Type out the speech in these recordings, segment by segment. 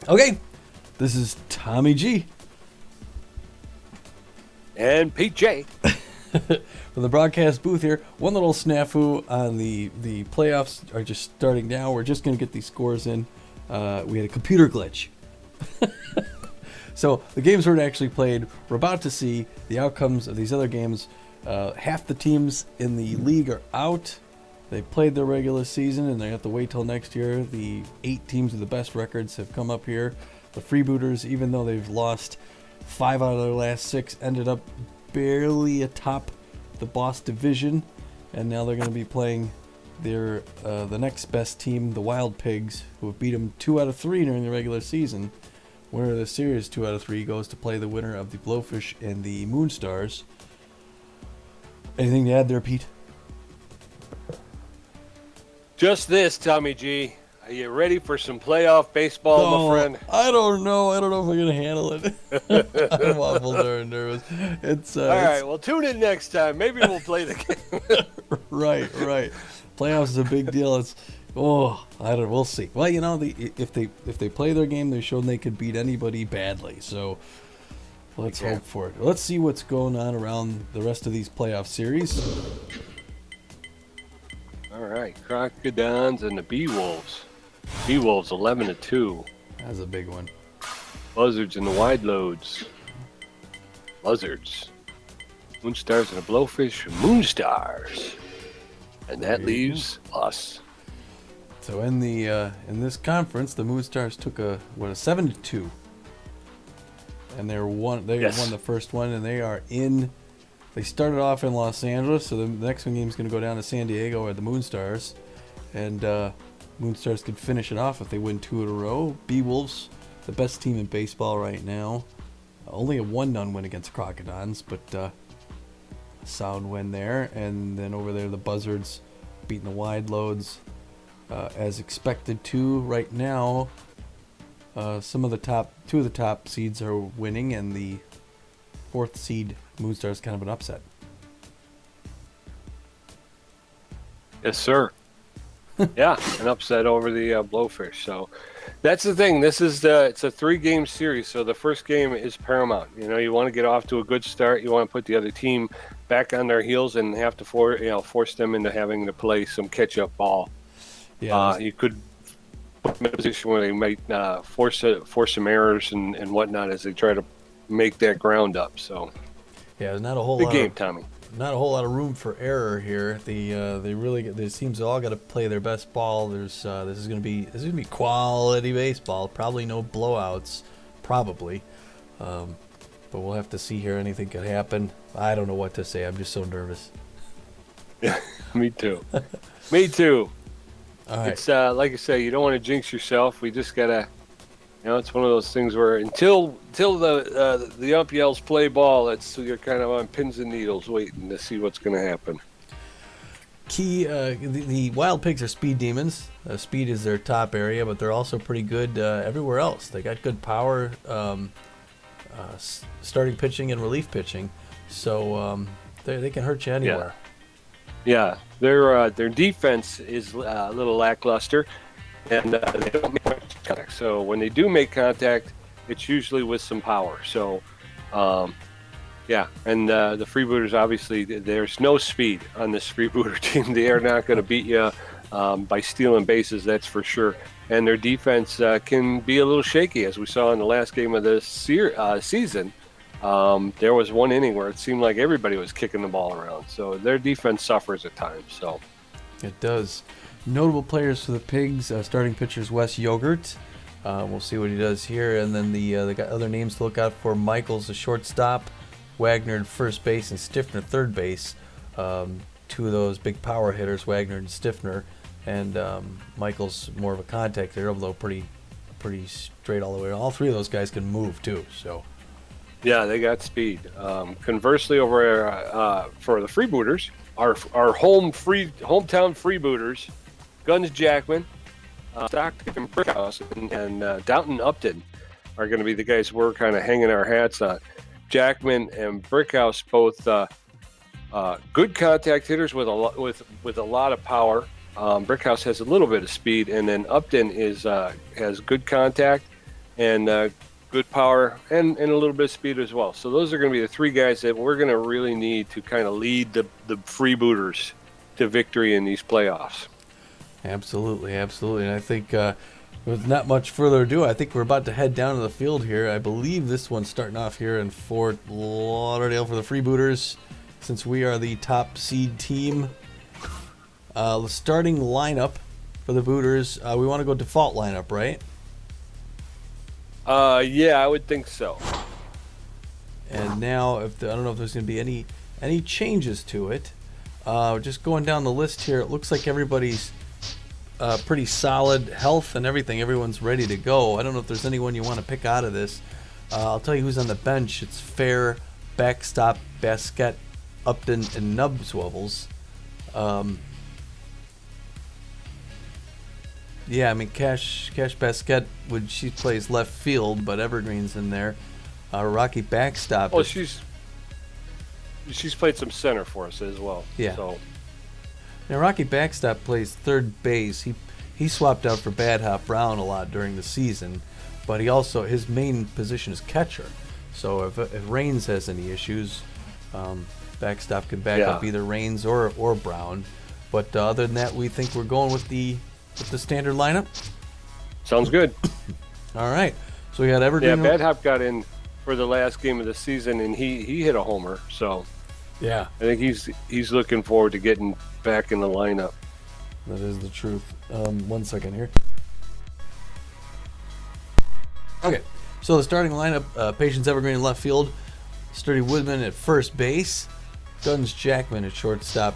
Okay, this is Tommy G. And Pete J. From the broadcast booth here. One little snafu on the playoffs are just starting now. We're just going to get these scores in. We had a computer glitch. So the games weren't actually played. We're about to see the outcomes of these other games. Half the teams in the league are out. They played their regular season and they have to wait till next year. The 8 teams with the best records have come up here. The Freebooters, even though they've lost 5 out of their last 6, ended up barely atop the boss division, and now they're going to be playing their the next best team, the Wild Pigs, who have beat them 2 out of 3 during the regular season. Winner of the series 2 out of 3 goes to play the winner of the Blowfish and the Moonstars. Anything to add there, Pete? Just this, Tommy G. Are you ready for some playoff baseball, my friend? I don't know. I don't know if I'm going to handle it. I'm awful darn nervous. All right, well, tune in next time. Maybe we'll play the game. Right. Playoffs is a big deal. We'll see. Well, you know, if they play their game, they've shown they could beat anybody badly. So let's hope for it. Let's see what's going on around the rest of these playoff series. All right, Crocodons and the Bee-Wolves. Bee-Wolves 11-2. That's a big one. Buzzards and the Wide Loads. Buzzards. Moonstars and the Blowfish. Moonstars. And that leaves us. So in in this conference, the Moonstars took a 7-2, and they won the first one, and they are in. They started off in Los Angeles, so the next game is going to go down to San Diego or the Moonstars, and Moonstars could finish it off if they win 2 in a row. Bee-Wolves, the best team in baseball right now, only a 1-0 win against Crocodons, but a sound win there. And then over there, the Buzzards beating the Wide Loads as expected to. Right now, two of the top seeds are winning, and the 4th seed Moonstar is kind of an upset. Yes, sir. Yeah, an upset over the Blowfish. So that's the thing. It's a 3-game series, so the first game is paramount. You know, you want to get off to a good start. You want to put the other team back on their heels and have to force them into having to play some catch-up ball. Yeah, you could put them in a position where they might force some errors and whatnot as they try to make that ground up. So yeah, not a whole big game, Tommy. Not a whole lot of room for error here. These teams all got to play their best ball. This is going to be quality baseball. Probably no blowouts, probably. But we'll have to see here. Anything could happen. I don't know what to say. I'm just so nervous. Yeah, me too. Me too. All right. It's like I say, you don't want to jinx yourself. We just gotta. It's one of those things where until the ump yells play ball, you're kind of on pins and needles waiting to see what's going to happen. The Wild Pigs are speed demons. Speed is their top area, but they're also pretty good everywhere else. They got good power, starting pitching and relief pitching, so they can hurt you anywhere. Yeah, their defense is a little lackluster. And they don't make much contact. So when they do make contact, it's usually with some power. So, and the Freebooters, obviously, there's no speed on this Freebooter team. They are not going to beat you by stealing bases, that's for sure. And their defense can be a little shaky, as we saw in the last game of the season. There was one inning where it seemed like everybody was kicking the ball around. So their defense suffers at times. So it does. Notable players for the Pigs, starting pitchers Wes Yogurt. We'll see what he does here. And then the other names to look out for: Michaels, the shortstop, Wagner at first base, and Stiffner third base. 2 of those big power hitters, Wagner and Stiffner. And Michaels more of a contact hitter, although pretty straight all the way. All 3 of those guys can move too. So yeah, they got speed. Conversely, over for the Freebooters, our hometown Freebooters. Guns Jackman, Stockton Brickhouse, and Downton Upton are going to be the guys we're kind of hanging our hats on. Jackman and Brickhouse both good contact hitters with a lot of power. Brickhouse has a little bit of speed, and then Upton has good contact, and good power and a little bit of speed as well. So those are going to be the three guys that we're going to really need to kind of lead the Freebooters to victory in these playoffs. Absolutely. And I think with not much further ado, I think we're about to head down to the field here. I believe this one's starting off here in Fort Lauderdale for the Freebooters, since we are the top seed team. The starting lineup for the Booters, we want to go default lineup, right? Yeah, I would think so. And now, I don't know if there's going to be any changes to it. Just going down the list here, it looks like everybody's pretty solid health and everything. Everyone's ready to go. I don't know if there's anyone you want to pick out of this. I'll tell you who's on the bench. It's Fair, Backstop, Basket, Upton, and Nubswovels. Yeah, I mean, Cash Basket, she plays left field, but Evergreen's in there. Rocky Backstop. Oh, she's played some center for us as well. Yeah. So. Now, Rocky Backstop plays third base. He swapped out for Bad Hop Brown a lot during the season, but his main position is catcher. So if Rains has any issues, Backstop can back up either Rains or Brown. But other than that, we think we're going with the standard lineup. Sounds good. All right. So we got Evergreen. Yeah, Bad Hop got in for the last game of the season, and he hit a homer. So yeah, I think he's looking forward to getting back in the lineup. That is the truth. 1 second here. Okay, so the starting lineup: Patience Evergreen in left field, Sturdy Woodman at first base, Guns Jackman at shortstop,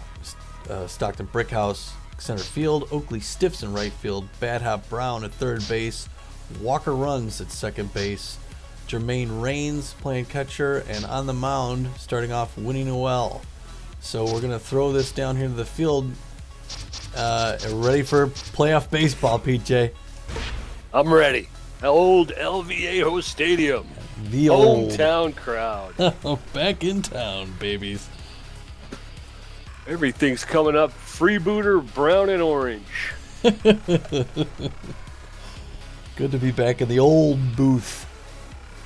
Stockton Brickhouse center field, Oakley Stiffs in right field, Bad Hop Brown at third base, Walker Runs at second base, Jermaine Rains playing catcher, and on the mound, starting off, Winnie Noel. So we're going to throw this down here to the field. Ready for playoff baseball, PJ? I'm ready. Old El Viejo Stadium. The old hometown crowd. Back in town, babies. Everything's coming up. Freebooter, brown and orange. Good to be back in the old booth.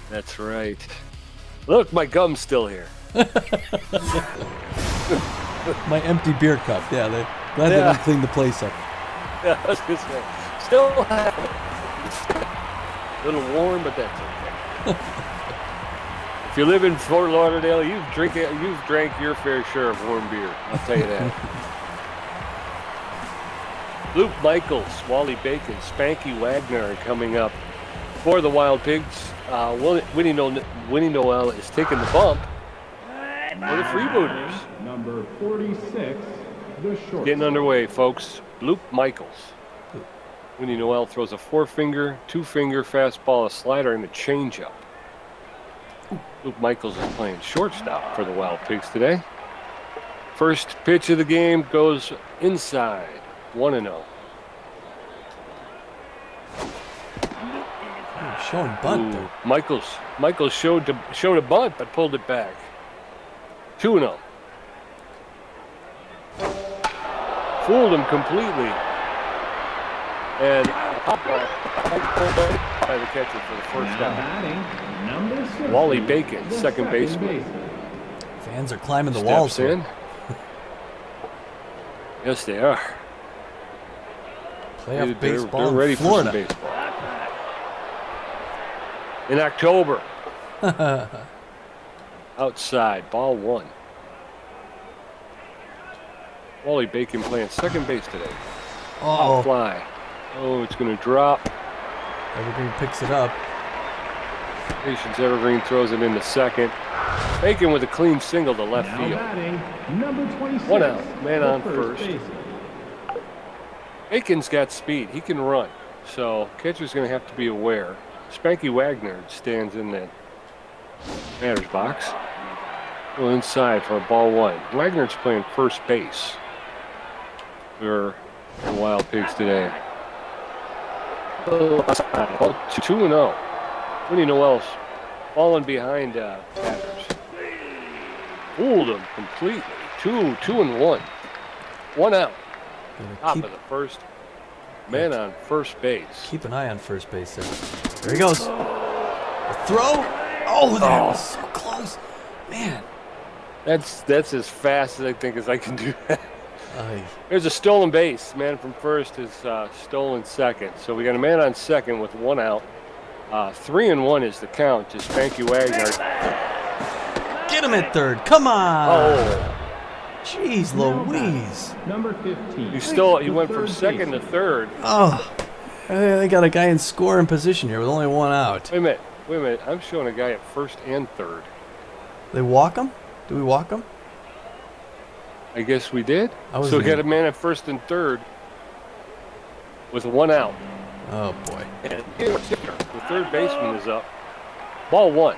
That's right. Look, my gum's still here. My empty beer cup. Yeah, glad they didn't clean the place up. Yeah, I was gonna say, still have it. A little warm, but that's okay. If you live in Fort Lauderdale, you've drank your fair share of warm beer. I'll tell you that. Luke Michaels, Wally Bacon, Spanky Wagner are coming up for the Wild Pigs. Winnie Noel is taking the bump for the Freebooters. Number 46, the short. Getting underway, folks. Luke Michaels. Winnie Noel throws a 4-finger, 2-finger fastball, a slider, and a changeup. Luke Michaels is playing shortstop for the Wild Pigs today. First pitch of the game goes inside, 1-0. Showing bunt there. Michaels showed a bunt, but pulled it back. 2-0. Fooled him completely. And pop ball by the catcher for the first out. Wally Bacon, second baseman. Fans are climbing the walls in. Yes, they are. Playoff baseball. They're ready in Florida. For some baseball. In October. Outside, ball 1. Wally Bacon playing second base today. Oh, fly. Oh, it's going to drop. Evergreen picks it up. Patience Evergreen throws it into second. Bacon with a clean single to left field. Number 26, 1 out, man on first. Base. Bacon's got speed. He can run. So catcher's going to have to be aware. Spanky Wagner stands in that batter's box. Go inside for a ball 1. Wagner's playing first base for the Wild Pigs today. 2-0. Winnie Noel's falling behind batters. Fooled him completely. 2-1. 1 out. Top of the first. Man on first base. Keep an eye on first base there. There he goes. Throw. Oh, that was so close. Man. That's as fast as I think as I can do that. Aye. There's a stolen base. Man from first is stolen second. So we got a man on second with 1 out. 3-1 is the count to Spanky Wagner. Get him at third. Come on. Oh. Jeez Louise. Number 15. He went from second to third. Oh. They got a guy in scoring position here with only 1 out. Wait a minute. I'm showing a guy at first and third. They walk him? Do we walk him? I guess we did. So we got a man at first and third with 1 out. Oh, boy. And the third baseman is up. Ball 1.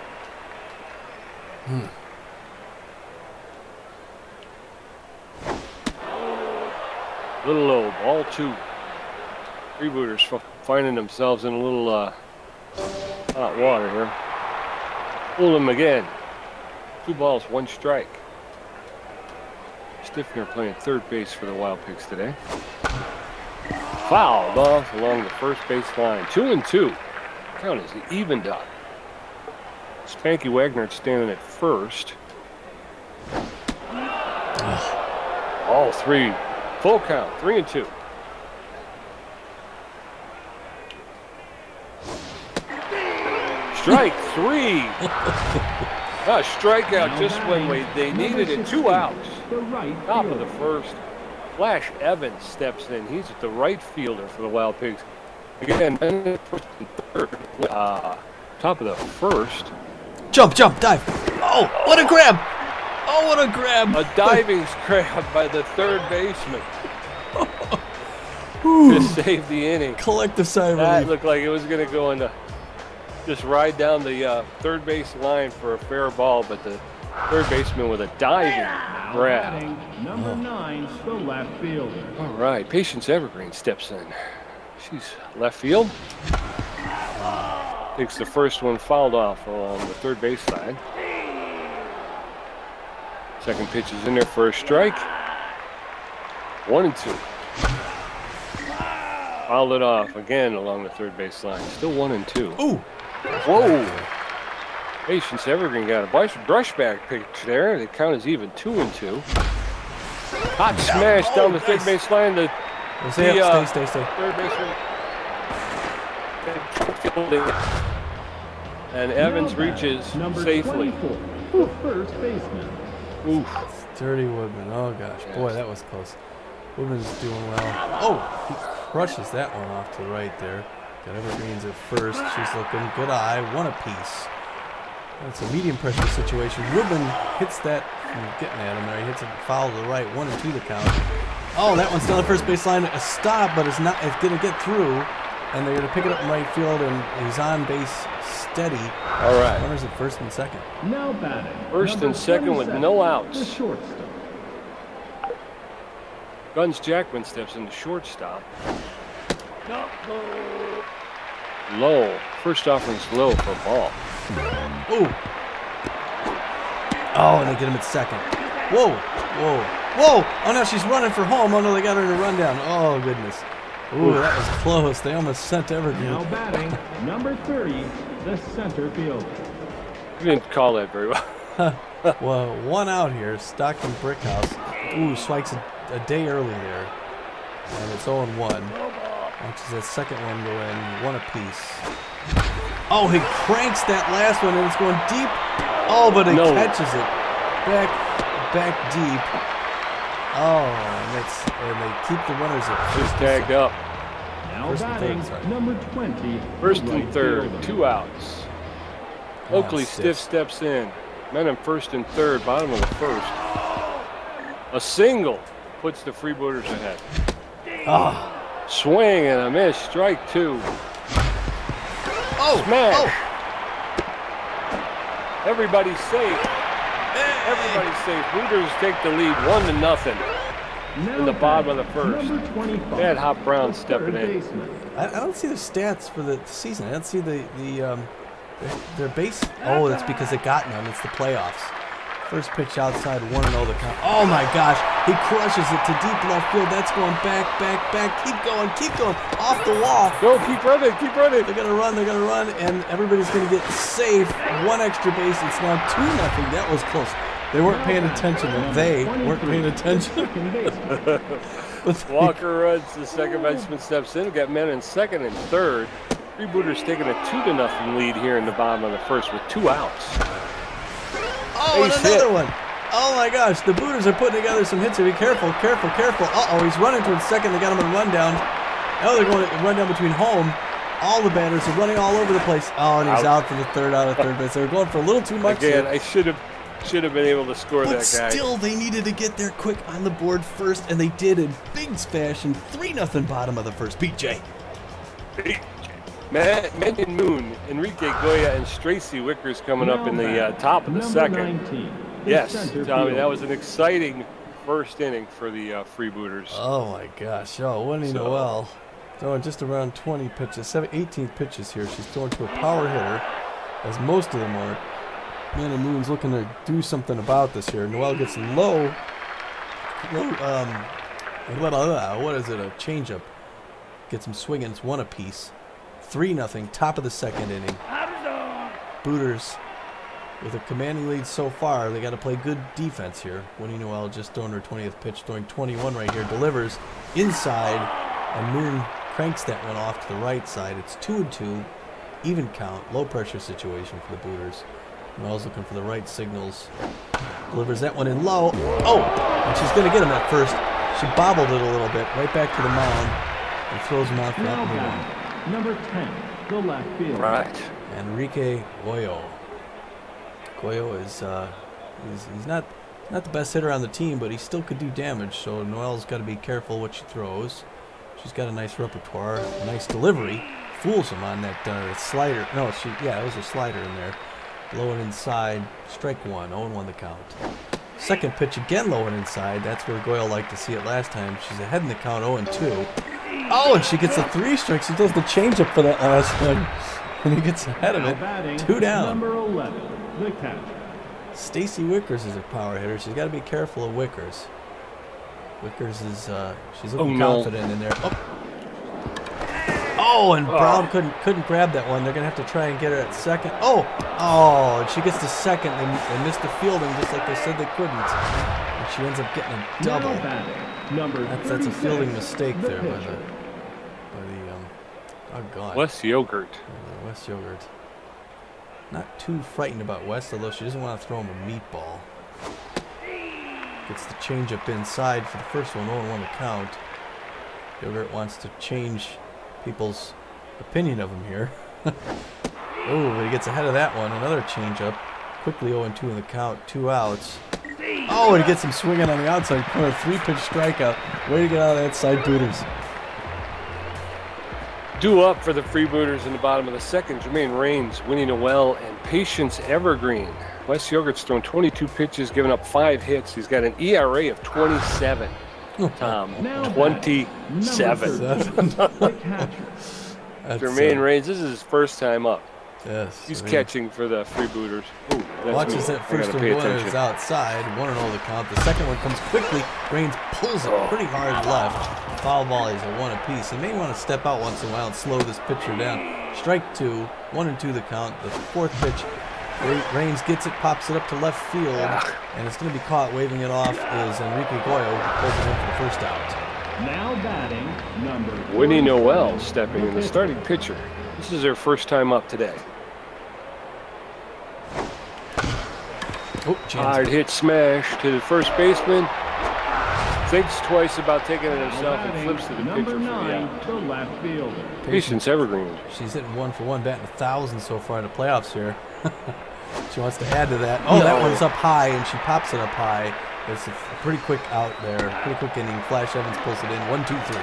Little low. Ball 2. Freebooters finding themselves in a little hot water here. Pull them again. 2 balls, 1 strike. Stiffner playing third base for the Wild Pigs today. Fouled off along the first base line. 2-2. Count is evened up. Spanky Wagner standing at first. All 3. Full count. 3-2. Strike 3. A strikeout just when they needed it. 2 outs. Top of the first. Flash Evans steps in. He's the right fielder for the Wild Pigs. Again, first and third. Top of the first. Jump, dive. Oh, what a grab. Oh, what a grab. A diving grab by the third baseman. To save the inning. Collective sigh of That relief. looked like it was going to go into just ride down the third base line for a fair ball, but the third baseman with a diving grab. Number 9, the left fielder. All right, Patience Evergreen steps in. She's left field. Takes the first one, fouled off along the third base side. Second pitch is in there for a strike. 1-2. Fouled it off again along the third base line. Still 1-2. Ooh. Whoa. Patience Evergreen got a brushback pitch there. The count is even 2-2. Hot smash down the third base line. Stay. Third baseman. And Evans reaches Number safely. 24, the first baseman. Oof. Dirty Woodman. Oh, gosh. Boy, that was close. Woodman's doing well. Oh, he crushes that one off to the right there. Got Evergreen's at first. She's looking. Good eye. 1 apiece. That's a medium pressure situation. Woodman hits that from getting at him there. He hits it foul to the right. 1-2 the count. Oh, that one's down the first baseline. A stop, but it's going to get through. And they're going to pick it up in right field, and he's on base steady. All right. Runners at first and second. Now batting. First and second with no outs. The shortstop. Guns Jackman steps in the shortstop. Low. First offering's low for a ball. Ooh. Oh, and they get him at second. Whoa. Oh, no, she's running for home. Oh, no, they got her in a rundown. Oh, goodness. Ooh, that was close. They almost sent Evergreen. Now batting, number 30, the center fielder. You didn't call that very well. Well, 1 out here. Stockton Brickhouse. Ooh, strikes a day early there. And it's 0-1. Watches that second one go in. 1 apiece. Oh, he cranks that last one, and it's going deep. Oh, but it catches it. Back deep. Oh, and they keep the runners at Just tagged up. Now First and batting, third, sorry. number 20, First the and right third, fielder. 2 outs. Oakley Stiff steps in. Men in first and third, bottom of the first. A single puts the Freebooters ahead. Oh. Swing and a miss. Strike 2. Oh. Smash. Everybody's safe. Everybody's safe. Booters take the lead 1-0 Now in the bottom of the batting, first. Number 25, Bad Hop Brown the stepping third in. baseman. I don't see the stats for the season. I don't see their base. Oh, that's because they got none. It's the playoffs. First pitch outside, 1-0 the count. Oh my gosh, he crushes it to deep left field. That's going back. Keep going. Off the wall. Go, keep running. They're gonna run, and everybody's gonna get safe. One extra base. It's now 2-0. That was close. They weren't paying attention. Walker runs. The second baseman steps in. We got men in second and third. Freebooters taking a 2-0 lead here in the bottom of the first with 2 outs. Oh, and another one. Oh my gosh, the Booters are putting together some hits. Be careful. Uh-oh, he's running towards second. They got him in rundown. Now they're going to run down between home. All the batters are running all over the place. Oh, and he's out for the third out of third base. They were going for a little too much. Again, I should have been able to score that guy. But still, they needed to get there quick on the board first, and they did in big fashion. 3-0 bottom of the first. BJ. Menyon Moon, Enrique Goya, and Tracy Wickers coming up in the top of the second. 19, yes, Tommy, that was an exciting first inning for the Freebooters. Oh my gosh, Winnie Noel throwing just around 20 pitches, 18 pitches here. She's throwing to a power hitter, as most of them are. Menyon Moon's looking to do something about this here. Noel gets low. What is it? A changeup. Gets him swinging. It's 1 apiece. 3-0, top of the second inning. Booters with a commanding lead so far. They got to play good defense here. Winnie Noel just throwing her 20th pitch, throwing 21 right here. Delivers inside, and Moon cranks that one off to the right side. It's 2-2, even count, low pressure situation for the Booters. Noel's looking for the right signals. Delivers that one in low. Oh, and she's going to get him at first. She bobbled it a little bit, right back to the mound, and throws him out for that. Number 10, the left field. Right. Enrique Goyo. Goyo is he's not the best hitter on the team, but he still could do damage. So Noel's got to be careful what she throws. She's got a nice repertoire, a nice delivery. Fools him on that slider. No, it was a slider in there. Low and inside. Strike 1. 0-1 the count. Second pitch again low and inside. That's where Goyle liked to see it last time. She's ahead in the count 0-2. Oh, and she gets the 3 strikes. She does the changeup for that last one. And he gets ahead of it. 2 down. Number 11, the catcher. Stacy Wickers is a power hitter. She's got to be careful of Wickers. Wickers is she's looking confident in there. Oh, and Brown couldn't grab that one. They're gonna have to try and get her at second. Oh, and she gets to second. They missed the fielding just like they said they couldn't. And she ends up getting a double. That's a fielding mistake there by the West Yogurt. West Yogurt. Not too frightened about West, although she doesn't want to throw him a meatball. Gets the changeup inside for the first one, 0-1 the count. Yogurt wants to change people's opinion of him here. Oh, but he gets ahead of that one. Another changeup. Quickly 0-2 in the count, 2 outs. Oh, and he gets him swinging on the outside corner. 3-pitch strikeout. Way to get out of that side, Booters. Due up for the Freebooters in the bottom of the second, Jermaine Raines, Winnie Noel, and Patience Evergreen. Wes Yogurt's thrown 22 pitches, giving up 5 hits. He's got an ERA of 27. Tom, 27. Jermaine Raines, this is his first time up. Yes. He's catching for the Freebooters. Watches that first one is outside. 1-0 the count. The second one comes quickly. Raines pulls it pretty hard left. Foul ball is a 1 apiece. He may want to step out once in a while and slow this pitcher down. Strike 2. 1-2 the count. The fourth pitch. Raines gets it, pops it up to left field, and it's going to be caught. Waving it off is Enrique Goyo, who pulls it in for the first out. Now batting, number Winnie Noel stepping in, the starting pitcher. This is her first time up today. Hard hit smash to the first baseman. Thinks twice about taking it himself and flips to the pitcher for the out. The left field. Patience Evergreen. She's hitting 1 for 1, batting 1,000 so far in the playoffs here. She wants to add to that. Oh, that one's up high, and she pops it up high. It's a pretty quick out there. Pretty quick inning. Flash Evans pulls it in. 1, 2, 3.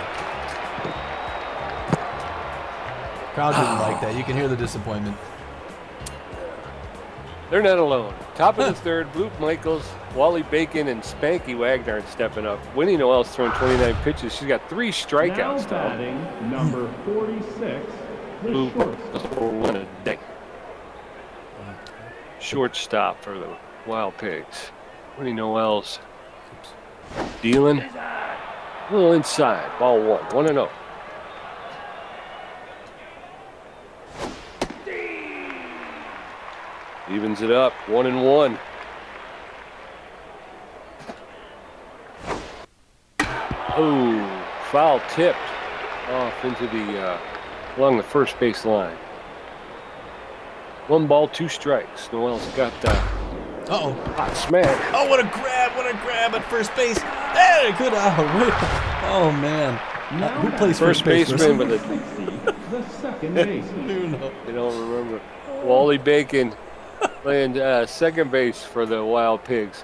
Crowd didn't like that. You can hear the disappointment. They're not alone. Top of the third, Luke Michaels, Wally Bacon, and Spanky Wagner stepping up. Winnie Noel's thrown 29 pitches. She's got 3 strikeouts. Now batting, number 46, Blue the one a day. Shortstop for the Wild Pigs. Winnie Noel's dealing. A little inside. Ball 1-0. Evens it up. 1-1. Oh, foul tipped off into the along the first base line. 1 ball, 2 strikes. Noel's got hot smash. Oh, what a grab at first base. Hey, good out. Oh, man. Who plays first baseman with the second baseman. You don't remember. Wally Bacon playing second base for the Wild Pigs.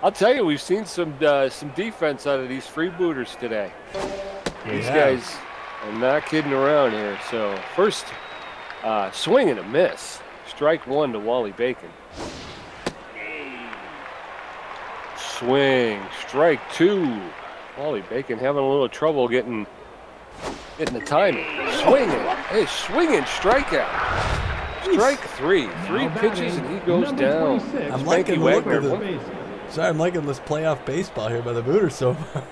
I'll tell you, we've seen some defense out of these Freebooters today. These guys are not kidding around here. So first swing and a miss. Strike 1 to Wally Bacon. Swing. Strike 2. Wally Bacon having a little trouble getting the timing. Swinging. Hey, swinging strikeout. Strike 3. 3 pitches and he goes down. I'm liking the look of it. Sorry, I'm liking this playoff baseball here by the Booters so far.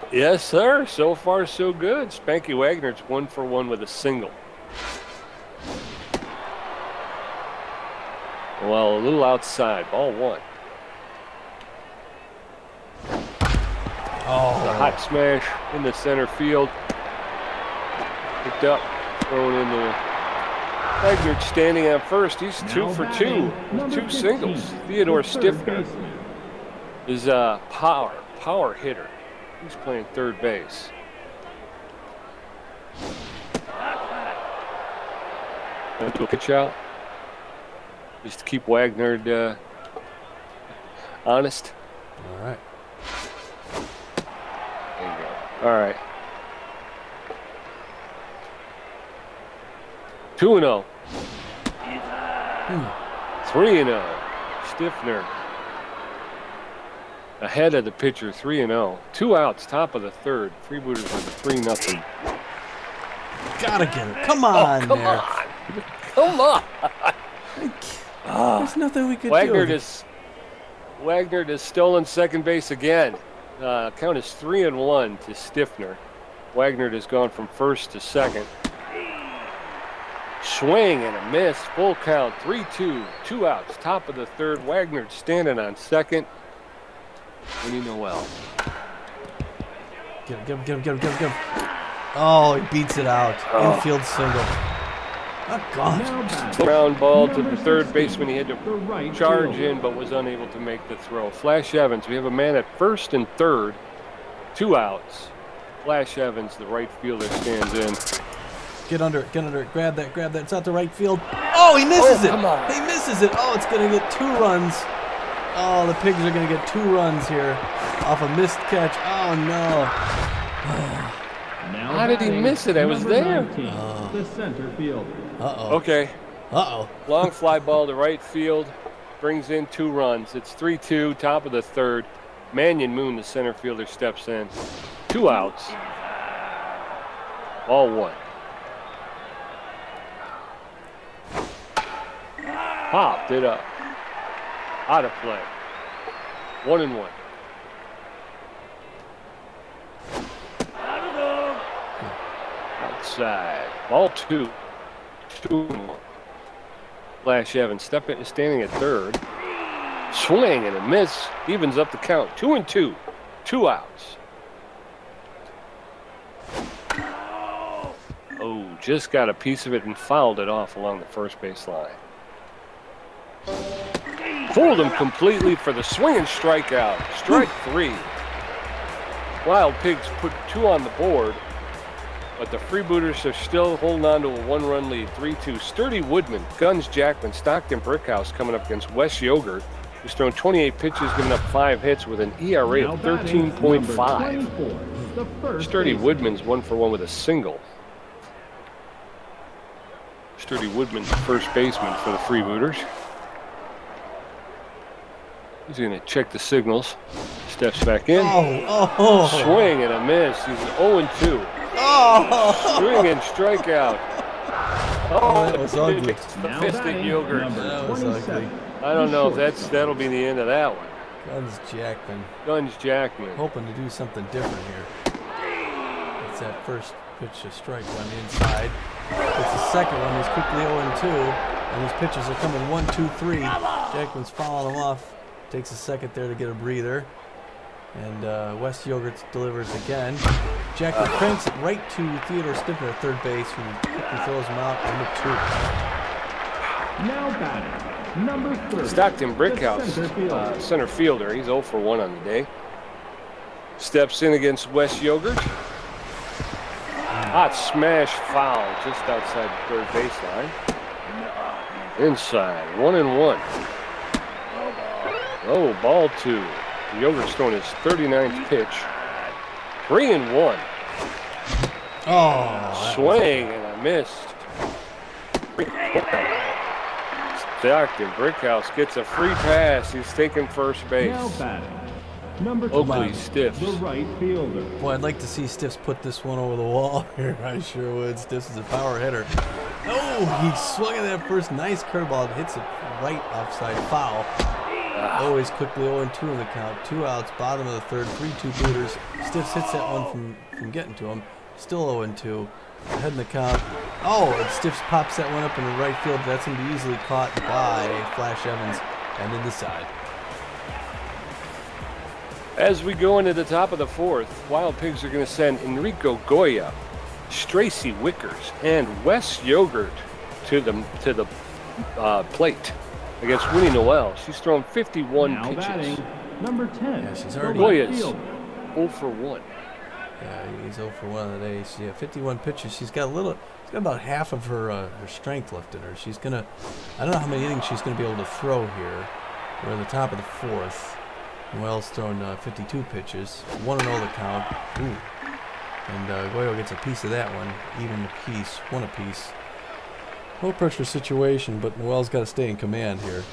Yes, sir. So far, so good. Spanky Wagner's 1 for 1 with a single. Well, a little outside. Ball 1. Oh, a hot smash in the center field. Picked up, thrown in there. Wagner standing on first. He's 2 for 2 with 2 singles. Theodore Stiffner is a power hitter. He's playing third base. Going to a pitch out. Just to keep Wagner honest. All right. There you go. All right. 2-0. 3-0. Stiffner ahead of the pitcher, 3-0. 2 outs, top of the third. Freebooters with a 3-0. Gotta get it. Come on, come there. on. Come on. There's nothing we could Wagner do. Wagner has stolen second base again. Count is 3-1 to Stiffner. Wagner has gone from first to second. Swing and a miss. Full count. 3-2. 2 outs. Top of the third. Wagner standing on second. Winnie Noel. Get him. Oh, he beats it out. Infield single. Oh, God. Ground ball to the third baseman. He had to charge in, but was unable to make the throw. Flash Evans. We have a man at first and third. 2 outs. Flash Evans, the right fielder, stands in. Get under it. Grab that. It's out to right field. Oh, he misses it. Come on. He misses it. Oh, it's going to get 2 runs. Oh, the Pigs are going to get 2 runs here off a missed catch. Oh, no. How did he miss it? I was there. The center field. Uh-oh. Okay. Uh-oh. Long fly ball to right field. Brings in 2 runs. It's 3-2, top of the third. Mannion Moon, the center fielder, steps in. 2 outs. Ball 1. Popped it up. Out of play. 1-1. Outside. Ball 2. 2 more. Flash Evans standing at third. Swing and a miss. Evens up the count. 2-2. 2 outs. Oh, just got a piece of it and fouled it off along the first base line. Fooled him completely for the swing and strikeout. Strike 3. Wild Pigs put 2 on the board, but the Freebooters are still holding on to a 1-run lead. 3-2. Sturdy Woodman, Guns Jackman, Stockton Brickhouse coming up against Wes Yogurt, who's thrown 28 pitches, giving up 5 hits with an ERA of 13.5. Sturdy Woodman's 1 for 1 with a single. Sturdy Woodman's the first baseman for the Freebooters. He's going to check the signals. Steps back in. Swing and a miss. He's 0-2. Swing and strikeout. That was ugly. The Fistic Yogurt. That was ugly. I don't know if that'll be the end of that one. Guns Jackman. Guns Jackman. Hoping to do something different here. It's that first pitch to strike on the inside. It's the second one. He's quickly 0-2. And these pitches are coming 1, 2, 3. Jackman's following him off. Takes a second there to get a breather. And West Yogurt delivers again. Jackman cranks it right to Theodore Stiffner at third base, who quickly throws him out. Number 2. Now batting, number 3. Stockton Brickhouse, center fielder. He's 0 for 1 on the day. Steps in against West Yogurt. Hot smash foul just outside the third baseline. Inside, 1-1. Oh, ball 2. Yogurt's throwing his 39th pitch. 3-1. Oh, swing and I missed. Stockton Brickhouse gets a free pass. He's taking first base. Now batting, number 2. Oakley Stiffs. The right fielder. boy, I'd like to see Stiffs put this one over the wall here. I sure would. Stiffs is a power hitter. Oh, he swung at that first nice curveball. Hits it right offside foul. Always quickly 0-2 in the count. 2 outs, bottom of the third, 3-2 Booters. Stiffs hits that one from getting to him. Still 0-2. Ahead in the count. Oh, and Stiffs pops that one up in the right field. That's going to be easily caught by Flash Evans and in the side. As we go into the top of the fourth, Wild Pigs are going to send Enrico Goya, Stracy Wickers, and Wes Yogurt to the plate against Winnie Noel. She's thrown 51 Now pitches. batting, number 10. Yeah, she's already- Goya's 0 for 1. Yeah, he's 0 for 1 on the day. She 51 pitches. She's got about half of her strength left in her. She's gonna, I don't know how many innings she's gonna be able to throw here. We're at the top of the fourth. Noel's thrown 52 pitches, 1-0 the count. Ooh, and Goyo gets a piece of that one, even apiece, 1 apiece. Low pressure situation, but Noel's got to stay in command here.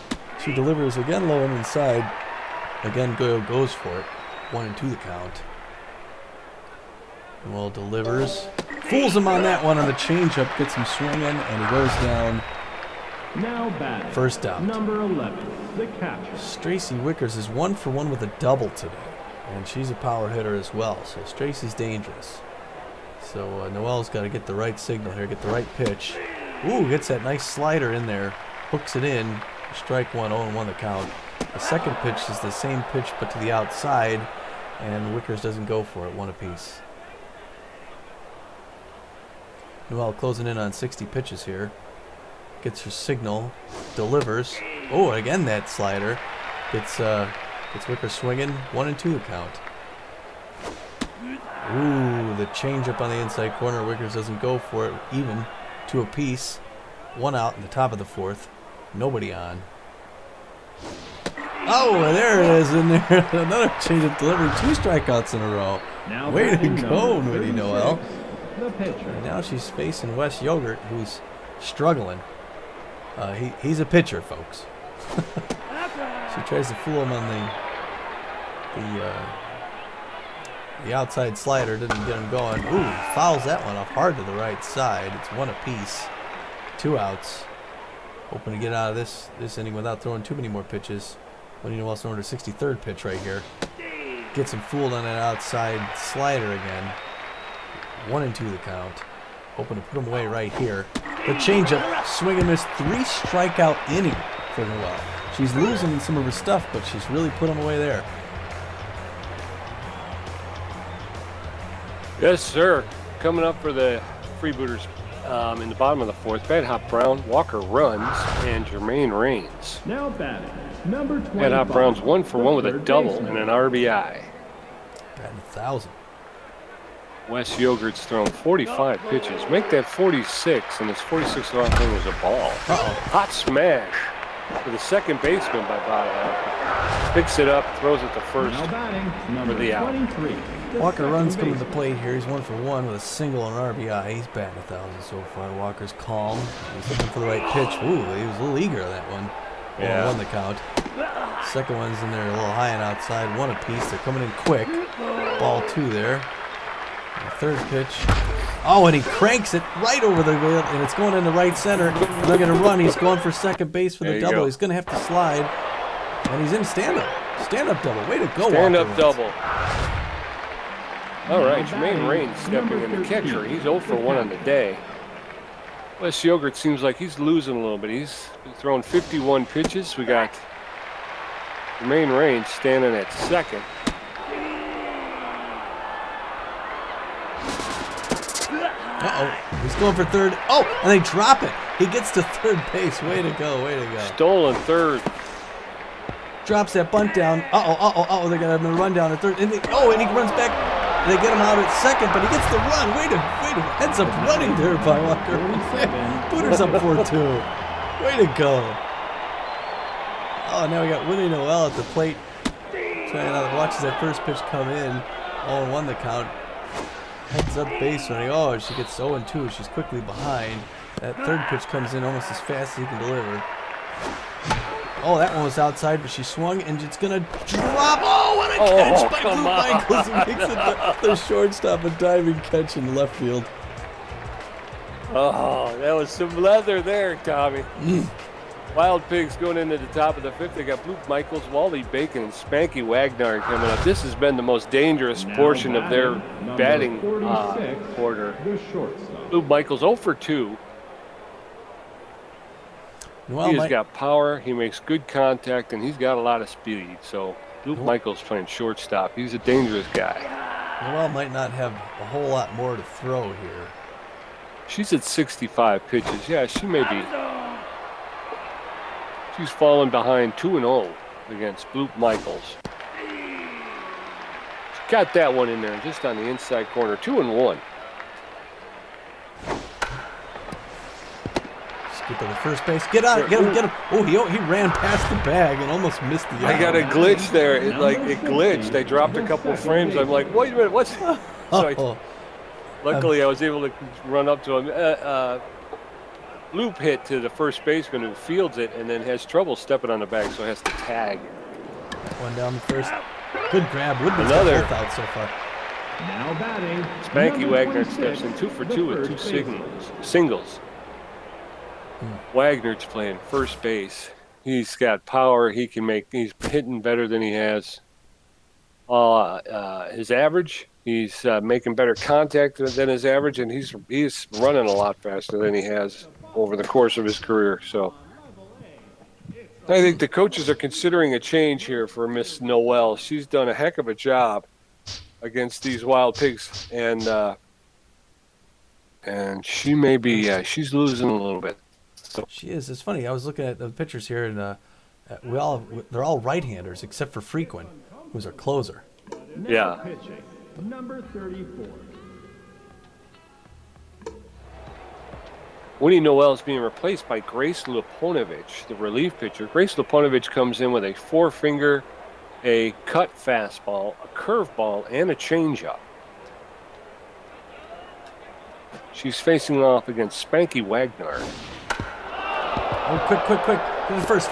She delivers again low and inside. Again, Goyo goes for it, 1-2 the count. Noel delivers, fools him on that one on the changeup, gets him swinging, and he goes down. Now batting, First out. number 11, the catcher. Stracy Wickers is 1 for 1 with a double today, and she's a power hitter as well, so Stracy's dangerous. So Noel's got to get the right signal here, get the right pitch. Ooh, gets that nice slider in there, hooks it in, strike 1, 0-1 the count. The second pitch is the same pitch but to the outside, and Wickers doesn't go for it, 1 apiece. Noel closing in on 60 pitches here. Gets her signal, delivers. Oh, again that slider. Gets Wickers swinging, 1-2 the count. Ooh, the changeup on the inside corner. Wickers doesn't go for it, even 2 apiece. 1 out in the top of the fourth. Nobody on. Oh, there it is in there. Another changeup delivery. 2 strikeouts in a row. Now Way to batting, go, number Winnie 36, Noel. The pitcher. And now she's facing Wes Yogurt, who's struggling. He's a pitcher, folks. She tries to fool him on the outside slider, didn't get him going. Ooh, fouls that one off hard to the right side. It's 1 apiece, 2 outs. Hoping to get out of this inning without throwing too many more pitches. Winnie Noel's throwing her 63rd pitch right here. Gets him fooled on that outside slider again. 1-2 the count. Hoping to put him away right here. The changeup, swing and miss, 3 strikeout inning for Noel. She's losing some of her stuff, but she's really put him away there. Yes, sir. Coming up for the Freebooters in the bottom of the fourth, Bad Hop Brown, Walker runs, and Jermaine Rains. Now batting, number 25. Bad Hop Brown's 1 for 1 with a third double baseman. and an RBI. Batting 1,000. Wes Yogurt's thrown 45 pitches. Make that 46, and this 46th offering was a ball. Hot smash for the second baseman by Bada. Picks it up, throws it to first. Now batting, number the out. 23. the Walker second runs coming to the baseman. plate here. He's 1 for 1 with a single and an RBI. He's batting 1,000 so far. Walker's calm. He's looking for the right pitch. Ooh, he was a little eager on that one. Yeah. 1 the count. Second one's in there a little high and outside. 1 apiece. They're coming in quick. Ball 2 there. The third pitch. Oh, and he cranks it right over the wheel, and it's going into right center. They're going to run. He's going for second base for There the you double. go. He's going to have to slide, and he's in stand-up. Stand-up double. Way to go, Stand-up Walker. double. All right, Jermaine Raines stepping in the catcher. He's 0 for 1 on the day. Wes Yogurt seems like he's losing a little bit. He's thrown 51 pitches. We got Jermaine Raines standing at second. Uh-oh. He's going for third. Oh, and they drop it. He gets to third base. Way to go. Way to go. Stolen third. Drops that bunt down. Uh-oh. They're going to run down at third. And he runs back. And they get him out at second, but he gets the run. Way to heads up running there by Walker. Booters up 4-2. Way to go. Oh, now we got Winnie Noel at the plate. Watches that first pitch come in. 0-1 the count. Heads up base running. Oh, she gets 0-2. She's quickly behind. That third pitch comes in almost as fast as he can deliver. Oh, that one was outside, but she swung, and it's going to drop. Oh, what a catch by Blue Michaels. He makes it the shortstop, a diving catch in left field. Oh, that was some leather there, Tommy. Wild Pigs going into the top of the fifth. They got Blue Michaels, Wally Bacon, and Spanky Wagner coming up. This has been the most dangerous portion of their batting quarter. Blue Michaels 0 for 2. Well, he's got power, he makes good contact, and he's got a lot of speed. So Luke Michaels playing shortstop. He's a dangerous guy. Noel might not have a whole lot more to throw here. She's at 65 pitches. Yeah, she may be. She's fallen behind 2-0 against Luke Michaels. She got that one in there just on the inside corner. 2-1. Get to the first base. Get out. Get him. Oh, he ran past the bag and almost missed the I got a glitch there. It glitched. I dropped a couple of frames. I'm like, wait a minute, what's... So luckily, I was able to run up to him. Loop hit to the first baseman who fields it and then has trouble stepping on the bag, so has to tag. One down the first. Good grab. Woodman's Another got both out so far. Now batting. Spanky Wagner steps in 2 for 2 with 2 singles. Wagner's playing first base. He's got power. He's hitting better than he has. His average, he's making better contact than his average, and he's running a lot faster than he has over the course of his career. So I think the coaches are considering a change here for Miss Noel. She's done a heck of a job against these Wild Pigs, and she may be she's losing a little bit. So. She is. It's funny. I was looking at the pictures here, and they're all right-handers except for Frequin, who's our closer. Yeah. Number 34. Winnie Noel is being replaced by Grace Luponovich, the relief pitcher. Grace Luponovich comes in with a four-finger, a cut fastball, a curveball, and a changeup. She's facing off against Spanky Wagner. Oh, quick. First.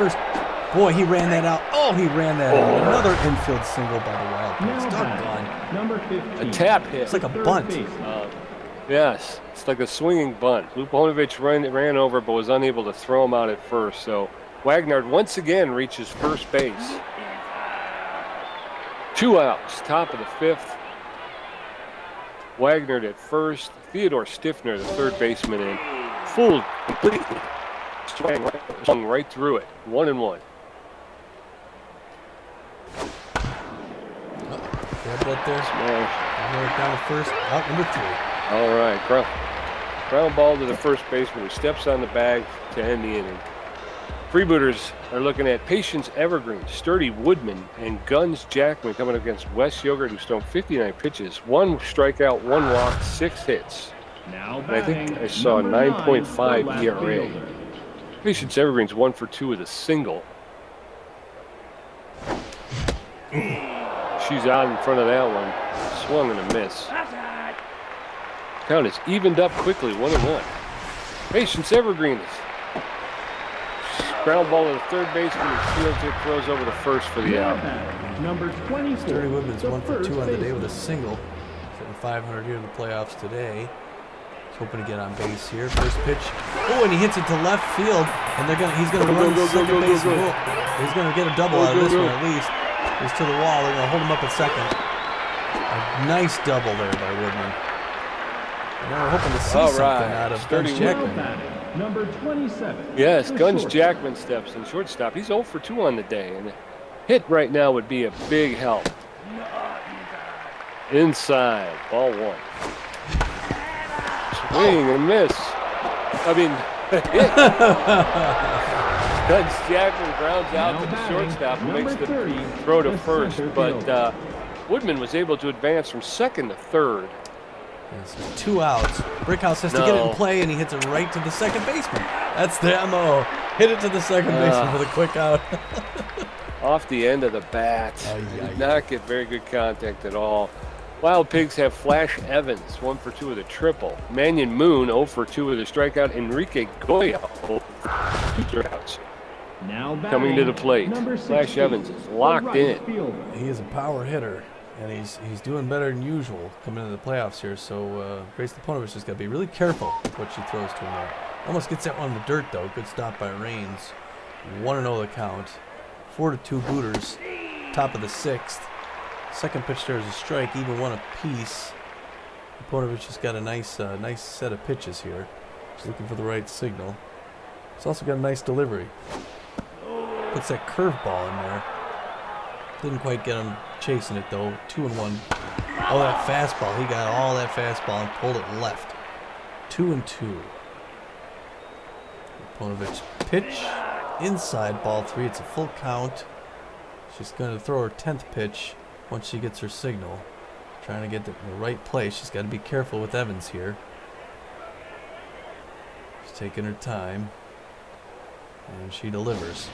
Boy, he ran that out. Oh, he ran that out. Another infield single by the Wild Pigs. Doggone. Number 15. A tap hit. It's like a bunt. Yes, it's like a swinging bunt. Luponovich ran over but was unable to throw him out at first. So Wagner once again reaches first base. 2 outs, top of the fifth. Wagner at first. Theodore Stiffner, the third baseman, in. Fooled completely. Swung right through it. 1-1. Grab that there. Smash. Down to first. Out number 3. All right. Ground ball to the first baseman who steps on the bag to end the inning. Freebooters are looking at Patience Evergreen, Sturdy Woodman, and Guns Jackman coming up against Wes Yogurt, who's thrown 59 pitches, 1 strikeout, 1 walk, 6 hits. Now and I think I saw a 9.5 ERA. Patience Evergreen's 1 for 2 with a single. She's out in front of that one. Swung and a miss. Count is evened up quickly, 1-1. Patience Evergreen. Ground ball to the third baseman. He fields it, throws over the first for the out. Number 24. Sturdy Woodman's 1 for 2 on the day with a single. Hitting 500 here in the playoffs today. He's hoping to get on base here. First pitch. Oh, and he hits it to left field, and he's gonna run to second base. He's gonna get a double out of this one at least. He's to the wall. They're going to hold him up at second. A nice double there by Woodman. And now we're hoping to see something out of Guns Jackman. Number 27. Yes, Guns Jackman steps in shortstop. He's 0 for 2 on the day, and a hit right now would be a big help. Inside, ball 1. Swing and a miss. I mean, Guns Jackman grounds out to the shortstop and makes the throw to first, but Woodman was able to advance from second to third. So 2 outs. Brickhouse has to get it in play, and he hits it right to the second baseman. That's the MO. Hit it to the second baseman for the quick out. Off the end of the bat. Did not get very good contact at all. Wild Pigs have Flash Evans, 1 for 2 with a triple. Mannion Moon, 0 for 2 with a strikeout. Enrique Goya, 0 for 2 strikeouts. Now coming to the plate. Flash Evans is locked in. He is a power hitter, and he's doing better than usual coming into the playoffs here. So Grace Leponovich has got to be really careful with what she throws to him there. Almost gets that one in the dirt, though. Good stop by Raines. 1-0 the count. 4-2 Booters. Top of the 6th. Second pitch there is a strike, even one apiece. Leponovich has got a nice set of pitches here. He's looking for the right signal. He's also got a nice delivery. Puts that curveball in there. Didn't quite get him chasing it though. 2-1. Oh, that fastball. He got all that fastball and pulled it left. 2-2. Leponovich pitch. Inside ball 3. It's a full count. She's going to throw her 10th pitch once she gets her signal. Trying to get it in the right place. She's got to be careful with Evans here. She's taking her time. And she delivers.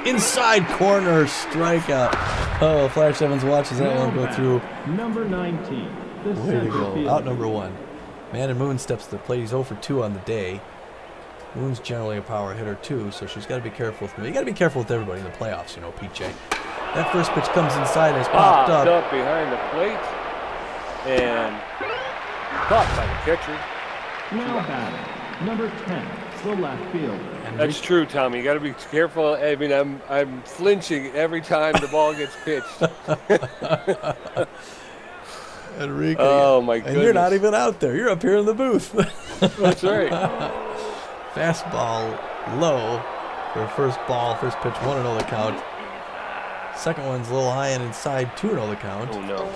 Inside corner, strikeout. Oh, Flash Evans watches that one go through. Number 19. Way to go. Out number 1. Man and Moon steps to the plate. He's 0 for 2 on the day. Moon's generally a power hitter too, so she's got to be careful with him. You got to be careful with everybody in the playoffs, you know, PJ. That first pitch comes inside and is popped up behind the plate and caught by the catcher. Now batting, number 10, the left fielder. That's true, Tommy. You got to be careful. I mean, I'm flinching every time the ball gets pitched. Enrique. Oh my goodness! And you're not even out there. You're up here in the booth. That's right. Fastball low for a first ball. First pitch, 1-0 the count. Second one's a little high and inside, 2-0 the count. Oh no!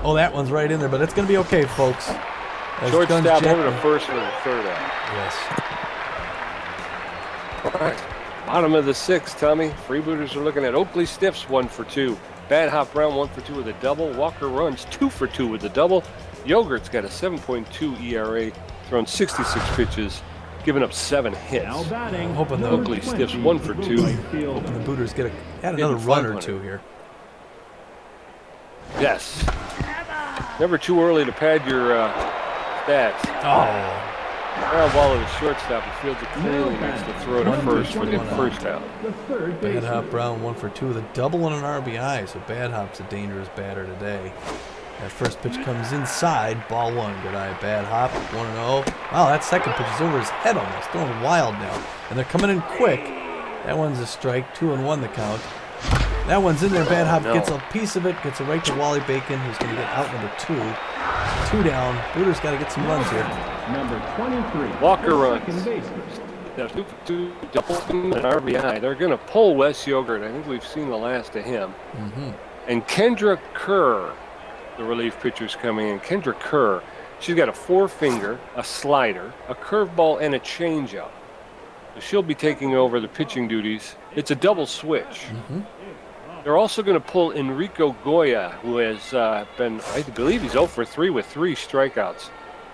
Oh, that one's right in there, but it's going to be okay, folks. Shortstop over to first for the third out. Yes. All right. Bottom of the 6th, Tommy. Freebooters are looking at Oakley Stiffs, 1 for 2. Bad Hop Brown, 1 for 2 with a double. Walker Runs, 2 for 2 with a double. Yogurt's got a 7.2 ERA, thrown 66 pitches, giving up 7 hits. I'm hoping the Oakley Stiffs, 1 for 2. Hoping the Booters add another run or two here. Yes. Never too early to pad your stats. Oh. Ground ball to the shortstop. He fields it cleanly, makes the throw to first for the first out. Bad Hop Brown, 1 for 2 with a double and an RBI. So Bad Hop's a dangerous batter today. That first pitch comes inside, ball 1. Good eye, Bad Hop, 1-0. Wow, that second pitch is over his head almost, throwing wild now. And they're coming in quick. That one's a strike, 2-1 the count. That one's in there. Bad Hop gets a piece of it, gets it right to Wally Bacon, who's going to get out number 2. 2 down. Booters got to get some runs here. Number 23. Walker Runs. That's 2 for 2, double and RBI. They're going to pull Wes Yogurt. I think we've seen the last of him. Mm-hmm. And Kendra Kerr, the relief pitcher's coming in. Kendra Kerr, she's got a 4-finger, a slider, a curveball, and a changeup. So she'll be taking over the pitching duties. It's a double switch. Mm-hmm. They're also going to pull Enrico Goya, who has been, I believe he's 0 for 3 with 3 strikeouts.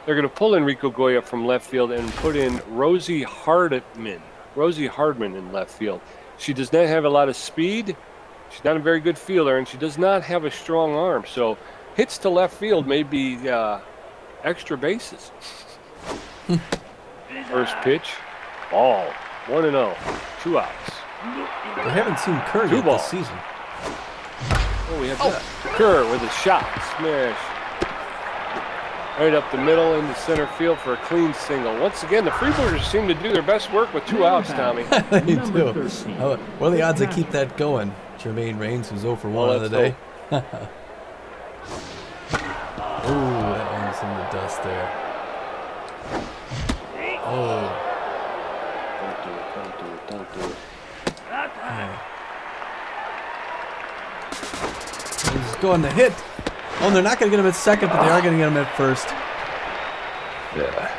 They're going to pull Enrico Goya from left field and put in Rosie Hardman in left field. She does not have a lot of speed. She's not a very good fielder, and she does not have a strong arm. So hits to left field may be extra bases. First pitch, ball, 1-0, 2 outs. We haven't seen Kerr yet this season. Oh, we have that. Kerr with a shot, smash. right up the middle into center field for a clean single. Once again, the Freebooters seem to do their best work with 2 outs, Tommy. They do. What are the odds they keep that going? Jermaine Raines, who's 0 for 1 on the day. Ooh, that one's in the dust there. Oh. Don't do it. He's going to hit. Oh, they're not going to get him at second, but they are going to get him at first. Yeah.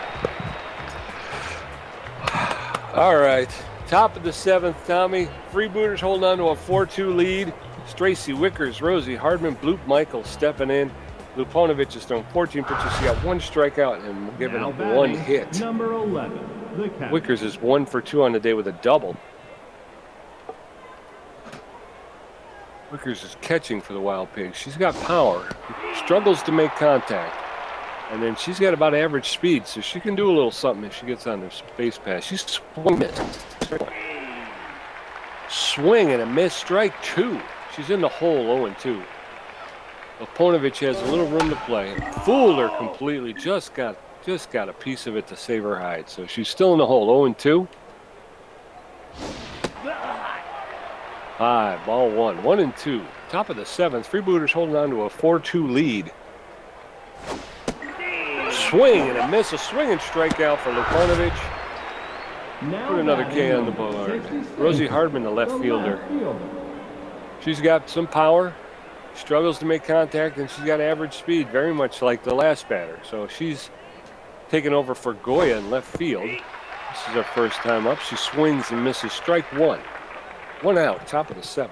All right. Top of the 7th, Tommy. Freebooters holding on to a 4-2 lead. Stracy Wickers, Rosie Hardman, Bloop Michael stepping in. Luponovich has thrown 14 pitches. He got 1 strikeout and given up 1 hit. Number 11, the catcher. Wickers is 1 for 2 on the day with a double. Wickers is catching for the Wild Pigs. She's got power, struggles to make contact, and then she's got about average speed, so she can do a little something if she gets on the base pass. She's swing and a miss, strike 2. She's in the hole, 0-2. Luponovich has a little room to play. Fooled her completely. Just got a piece of it to save her hide. So she's still in the hole, 0-2. High, ball 1, 1-2. Top of the 7th. Freebooters holding on to a 4-2 lead. Swing and a miss. A swinging strikeout for Luponovich. Put another K on the board. Rosie Hardman, the left fielder. She's got some power, struggles to make contact, and she's got average speed, very much like the last batter. So she's taking over for Goya in left field. This is her first time up. She swings and misses, strike 1. 1 out, top of the 7th.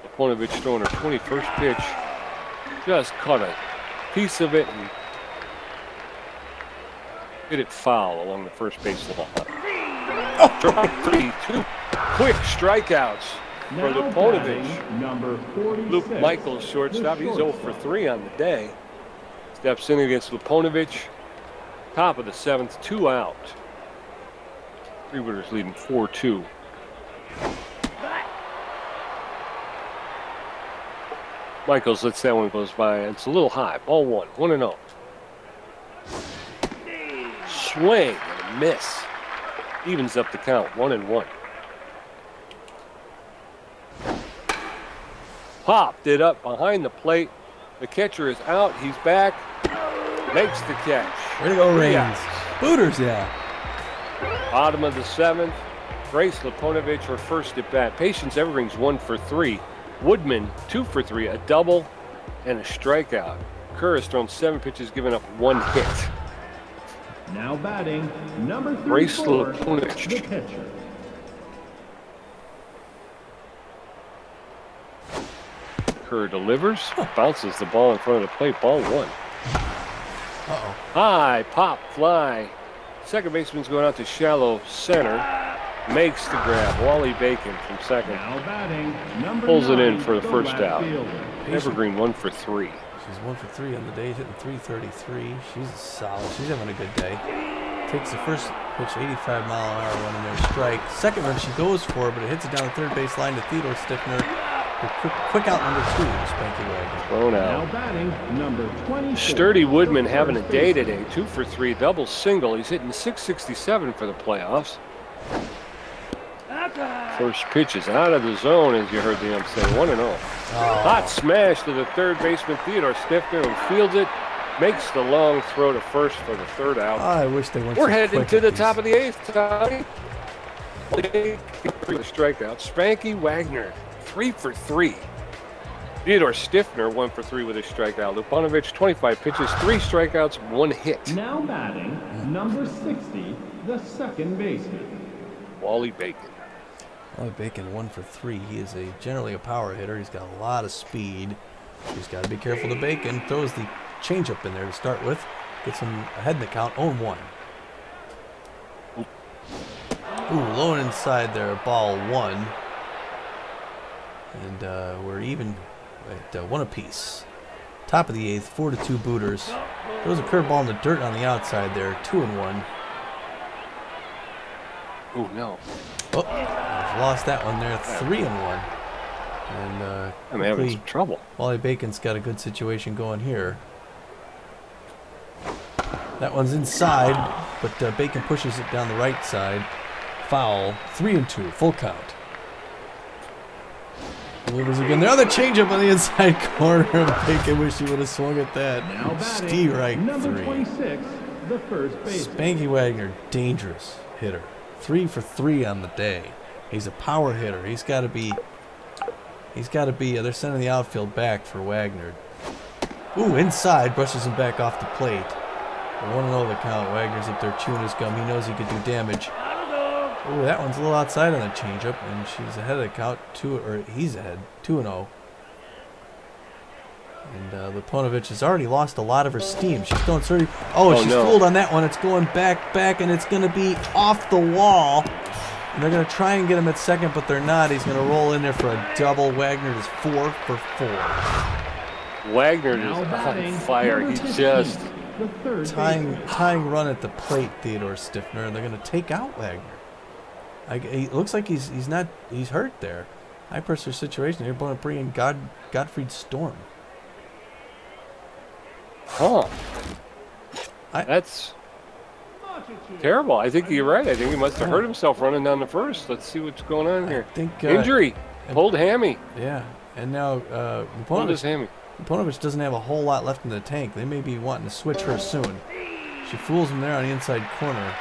Luponovich throwing her 21st pitch. Just caught a piece of it and hit it foul along the first base line. Strike 3, 2 quick strikeouts for Luponovich. Number 46. Luke Michaels, shortstop. He's 0 for 3 on the day. Steps in against Luponovich. Top of the 7th, 2 out. Freebooters leading 4-2. Michaels lets that one goes by. It's a little high. Ball 1, 1-0. Swing and a miss. Evens up the count, 1-1. Popped it up behind the plate. The catcher is out. He's back. Makes the catch. Way to go, Raines. Booters, yeah. Bottom of the 7th. Grace Luponovich, her first at bat. Patience Evergreen's 1 for 3. Woodman, 2 for 3. A double and a strikeout. Kerr has thrown 7 pitches, giving up 1 hit. Now batting, number 34, Grace Luponovich. the pitcher. Kerr delivers, bounces the ball in front of the plate. Ball 1. Uh-oh. High, pop, fly. Second baseman's going out to shallow center. Makes the grab. Wally Bacon from second. Now batting, number Pulls it 9, in for the first left out. fielder. Evergreen 1 for 3. She's 1 for 3 on the day, hitting .333. She's solid. She's having a good day. Takes the first pitch, 85-mile-an-hour one in there, strike. Second one, she goes for it, but it hits it down the third base line to Theodore Stiffner. Quick out number 2, Spanky Wagner. Thrown Now out. batting, number 24. Sturdy Woodman the having a first day baseman. today. 2 for 3, double single. He's hitting .667 for the playoffs. First pitch is out of the zone, as you heard the ump say. 1-0. Hot smash to the third baseman, Theodore Stiffner, who fields it. Makes the long throw to first for the 3rd out. I wish they went We're so heading quick to at the these. top of the 8th, Tommy. The strikeout. Spanky Wagner, 3 for 3. Theodore Stiffner, 1 for 3 with a strikeout. Luponovich, 25 pitches, 3 strikeouts, 1 hit. Now batting, number 60, the second baseman. Wally Bacon. Wally Bacon, 1 for 3. He is generally a power hitter. He's got a lot of speed. She's got to be careful to Bacon. Throws the changeup in there to start with. Gets him ahead in the count, 0-1. Ooh, low and inside there, ball 1. And we're even at 1 apiece. Top of the 8th, 4-2 Booters. Throws a curveball in the dirt on the outside there, 2-1. Oh, no. Oh, I've lost that one there, 3-1. And I'm having some trouble. Wally Bacon's got a good situation going here. That one's inside, but Bacon pushes it down the right side. Foul. 3-2. Full count. Delivers again. The other changeup on the inside corner. Bacon wish he would have swung at that. Now Steve Reich, number 3. 26, the first base. Spanky Wagner, dangerous hitter. 3 for 3 on the day. He's a power hitter. He's got to be. They're sending the outfield back for Wagner. Ooh, inside, brushes him back off the plate. 1-0 the count. Wagner's up there chewing his gum. He knows he could do damage. Ooh, that one's a little outside on the changeup, and she's ahead of the count. He's ahead, 2-0. And Liponovich has already lost a lot of her steam. She's going 30. Oh, she's fooled on that one. It's going back, and it's going to be off the wall. And they're going to try and get him at second, but they're not. He's going to roll in there for a double. Wagner is 4 for 4. Wagner is on fire. He's just tying run at the plate, Theodore Stiffner, and they're going to take out Wagner. It looks like he's hurt there. High pressure situation. They're going to bring in Gottfried Storm. Huh. That's terrible. I think you're right. I think he must have hurt himself running down the first. Let's see what's going on here. I think injury. Pulled hammy. Yeah. And now pulled his hammy. Liponovich doesn't have a whole lot left in the tank. They may be wanting to switch her soon. She fools him there on the inside corner.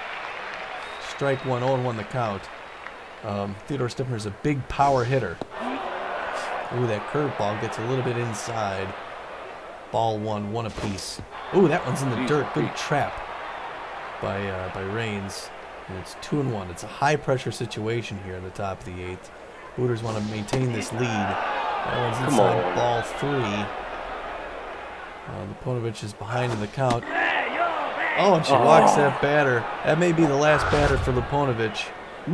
Strike 1, 0-1 the count. Theodore Stiffner's a big power hitter. Ooh, that curveball gets a little bit inside. Ball 1 apiece. Ooh, that one's in the dirt. Good trap by Raines. And it's 2-1. It's a high pressure situation here in the top of the 8th. Booters want to maintain this lead. That one's inside. Ball 3. Liponovich is behind in the count. Oh, and she walks that batter. That may be the last batter for Liponovich.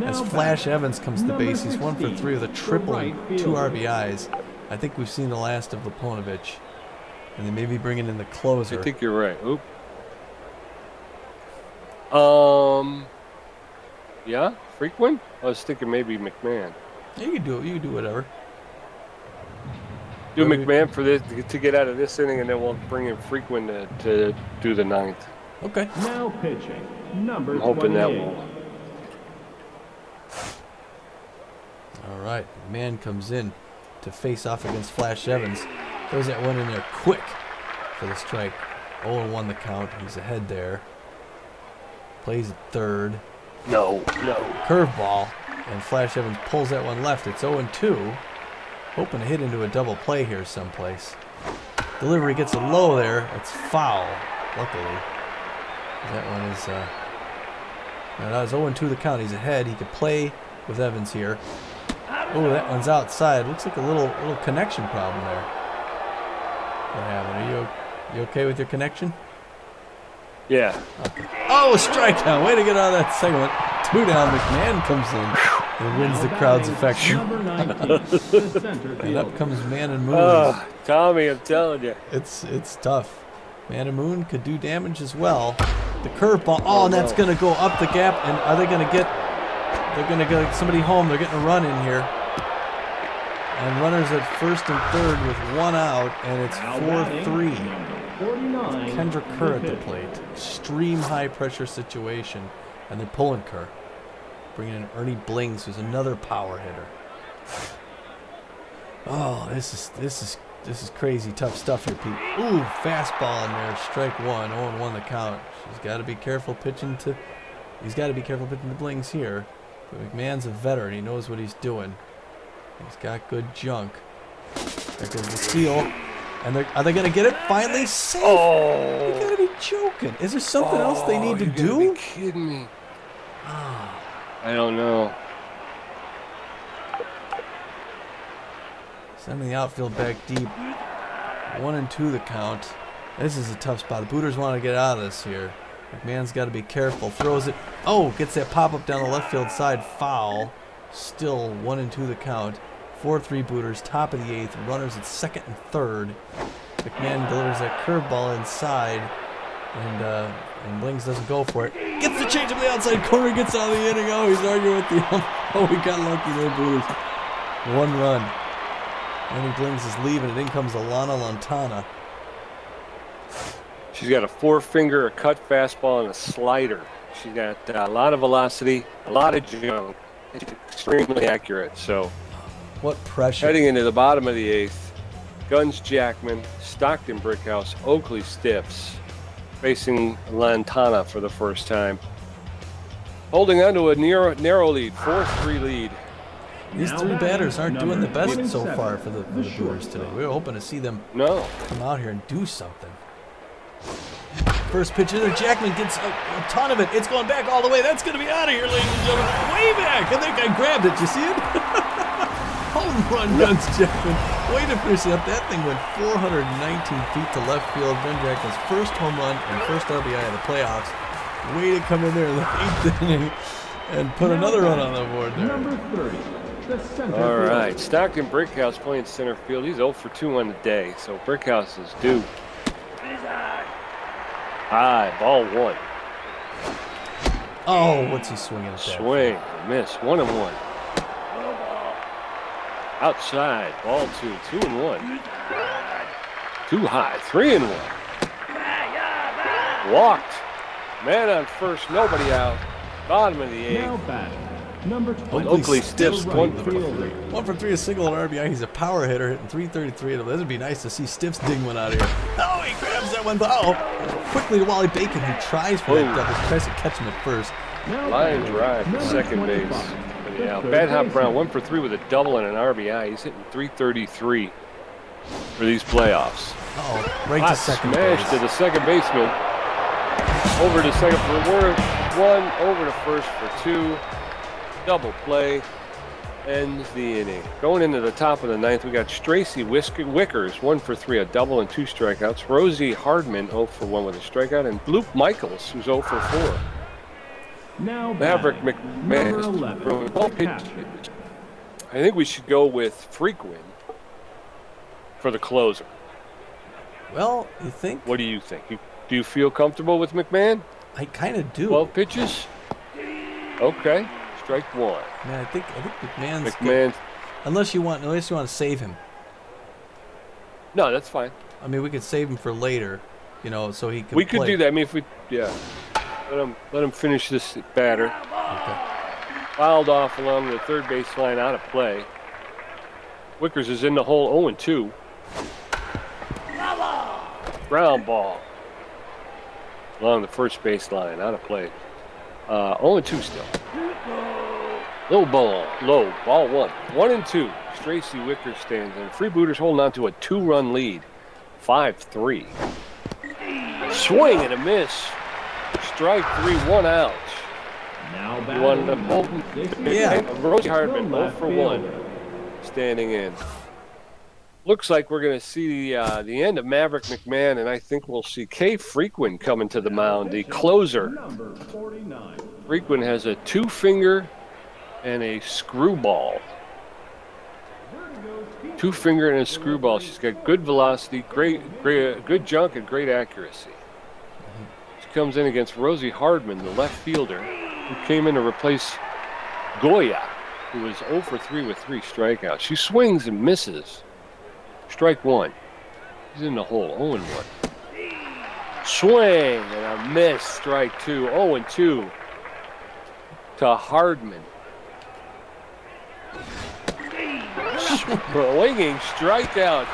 As Flash Evans comes to base, he's 1 for 3 with a triple and 2 RBIs. I think we've seen the last of Liponovich. And they may be bringing in the closer. I think you're right. Oop. Yeah, Frequent? I was thinking maybe McMahon. Yeah, you can do it. You can do whatever. Do McMahon for this to get out of this inning, and then we'll bring in Frequent to do the 9th. Okay. Now pitching, number I'm hoping 28. that will. All right, man comes in to face off against Flash Evans. Throws that one in there quick for the strike. 0-1 the count. He's ahead there. Plays at third. No. Curveball, and Flash Evans pulls that one left. It's 0-2. Hoping to hit into a double play here someplace. Delivery gets a low there. It's foul, luckily. That one is, that was 0-2 the count. He's ahead. He could play with Evans here. Oh, that one's outside. Looks like a little connection problem there. What happened? Are you okay with your connection? Yeah. Okay. Oh, strikeout. Way to get out of that segment. 2 down. McMahon comes in and wins the crowd's affection. And up comes Man and Moon. Oh, Tommy, I'm telling you. It's tough. Man and Moon could do damage as well. The curveball. Oh, and that's going to go up the gap. And are they going to get... They're going to get somebody home. They're getting a run in here. And runners at first and third with 1 out. And it's 4-3. Kendra Kerr at the plate. Extreme high pressure situation. And they're pulling Kerr. Bringing in Ernie Blings, who's another power hitter. Oh, this is crazy tough stuff here, Pete. Ooh, fastball in there. Strike 1. 0-1 the count. He's got to be careful pitching to Blings here. But McMahon's a veteran. He knows what he's doing. He's got good junk. There goes the steal. And are they going to get it finally? Safe. Oh. You got to be joking. Is there something else they need to do? You kidding me? I don't know. Sending the outfield back deep. 1-2 the count. This is a tough spot. The Booters want to get out of this here. McMahon's got to be careful. Throws it. Oh, gets that pop-up down the left field side. Foul. Still 1-2 the count. 4-3 Booters. Top of the 8th. Runners at second and third. McMahon delivers that curveball inside. And Blings doesn't go for it. Gets the change up the outside corner. Gets out of the inning. Oh, he's arguing with the Oh, we got lucky there, Booters. 1 run. Ernie Blings is leaving. And in comes Alana Lantana. She's got a 4-finger, a cut fastball, and a slider. She's got a lot of velocity, a lot of junk. She's extremely accurate. So, what pressure. Heading into the bottom of the 8th, Guns Jackman, Stockton Brickhouse, Oakley Stiffs, facing Lantana for the first time. Holding on to a narrow lead, 4-3 lead. These three batters aren't doing the best so far for the Booters today. We were hoping to see them come out here and do something. First pitch in there, Jackman gets a ton of it. It's going back all the way. That's going to be out of here, ladies and gentlemen. Way back. I think I grabbed it. You see it? Home run, Guns Jackman. Way to finish it up. That thing went 419 feet to left field. Gun Jackman's first home run and first RBI of the playoffs. Way to come in there in the 8th inning and put another run on the board there. Number 30, the center All field. right, Stockton Brickhouse playing center field. He's 0 for 2 on the day, so Brickhouse is due. High, ball 1. Oh, what's he swinging at that? Swing, miss, 1-1. Outside, ball 2, 2-1. Too high, 3-1. Walked. Man on first, nobody out. Bottom of the 8th. Now batting, number 20. Oakley Stiffs, 1 for 3. 1 for 3, a single, and RBI. He's a power hitter, hitting 333. That would be nice to see Stiffs ding one out of here. Oh, he grabs that one. Oh, quickly to Wally Bacon, who tries for that double. Tries to catch him at first. Line drive to second base. Yeah, Bad Hop Brown, 1 for 3 with a double and an RBI. He's hitting 333 for these playoffs. Oh, right to second smash base. to the second baseman. Over to second for 1, over to first for 2. Double play ends the inning. Going into the top of the 9th, we got Stracy Wickers, 1 for 3, a double and 2 strikeouts. Rosie Hardman, 0 for 1 with a strikeout. And Bloop Michaels, who's 0 for 4. Now Maverick batting, number McMahon. 11, the catcher. I think we should go with Frequin for the closer. Well, you think? What do you think? Do you feel comfortable with McMahon? I kind of do. 12 pitches? Okay. Strike 1. Man, I think McMahon's McMahon. good. Unless you want to save him. No, that's fine. I mean, we could save him for later, so he can We could play. do that. I mean, if we, let him finish this batter. Okay. Fouled off along the third base line, out of play. Wickers is in the hole, 0-2. Ground ball along the first base line, out of play. 0-2 still. Low ball, ball 1. 1-2. Stracy Wickers stands in. Freebooters holding on to a 2-run lead. 5-3. Swing and a miss. Strike 3, 1 out. Now You wanted to pull. Yeah. Rosie Hardman, 0 for 1. Standing in. Looks like we're going to see the end of Maverick McMahon, and I think we'll see Kay Frequin coming to the mound, the closer. Number 49. Frequin has a 2-finger and a screwball. 2-finger and a screwball. She's got good velocity, good junk, and great accuracy. She comes in against Rosie Hardman, the left fielder, who came in to replace Goya, who was 0 for 3 with 3 strikeouts. She swings and misses. Strike 1. He's in the hole. 0-1. Swing and a miss. Strike 2. 0-2 to Hardman. Swinging strikeout.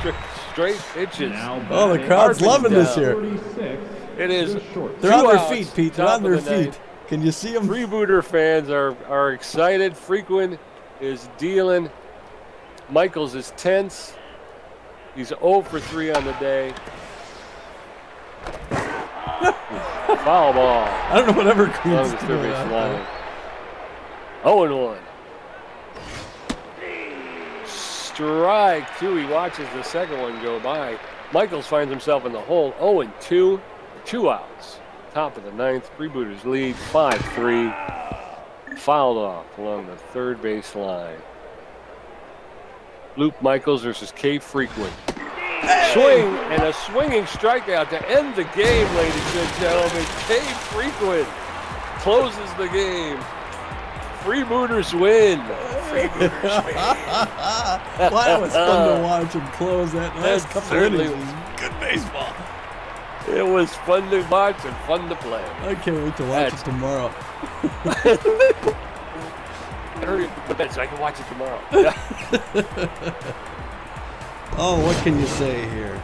3 straight pitches. Now Oh, the batting, crowd's Hardman's loving this down. here. 46. It is. The short. They're 2 on their outs, feet, Pete. They're top on their of the ninth. feet. Can you see them? Freebooter fans are excited. Frequin is dealing. Michaels is tense. He's 0 for 3 on the day. Foul ball. I don't know what Along Evergreen's the third doing base out line. there. 0-1. Strike 2. He watches the second one go by. Michaels finds himself in the hole. 0-2. 2 outs. Top of the 9th. Freebooters lead 5-3. Fouled off along the third base line. Luke Michaels versus Kay Frequin. Swing and a swinging strikeout to end the game, ladies and gentlemen. Kay Frequin closes the game. Freebooters win. Well, that was fun to watch him close that last That couple certainly innings. It was good baseball. It was fun to watch and fun to play. I can't wait to watch it tomorrow. Hurry up to bed so I can watch it tomorrow. Oh, what can you say here?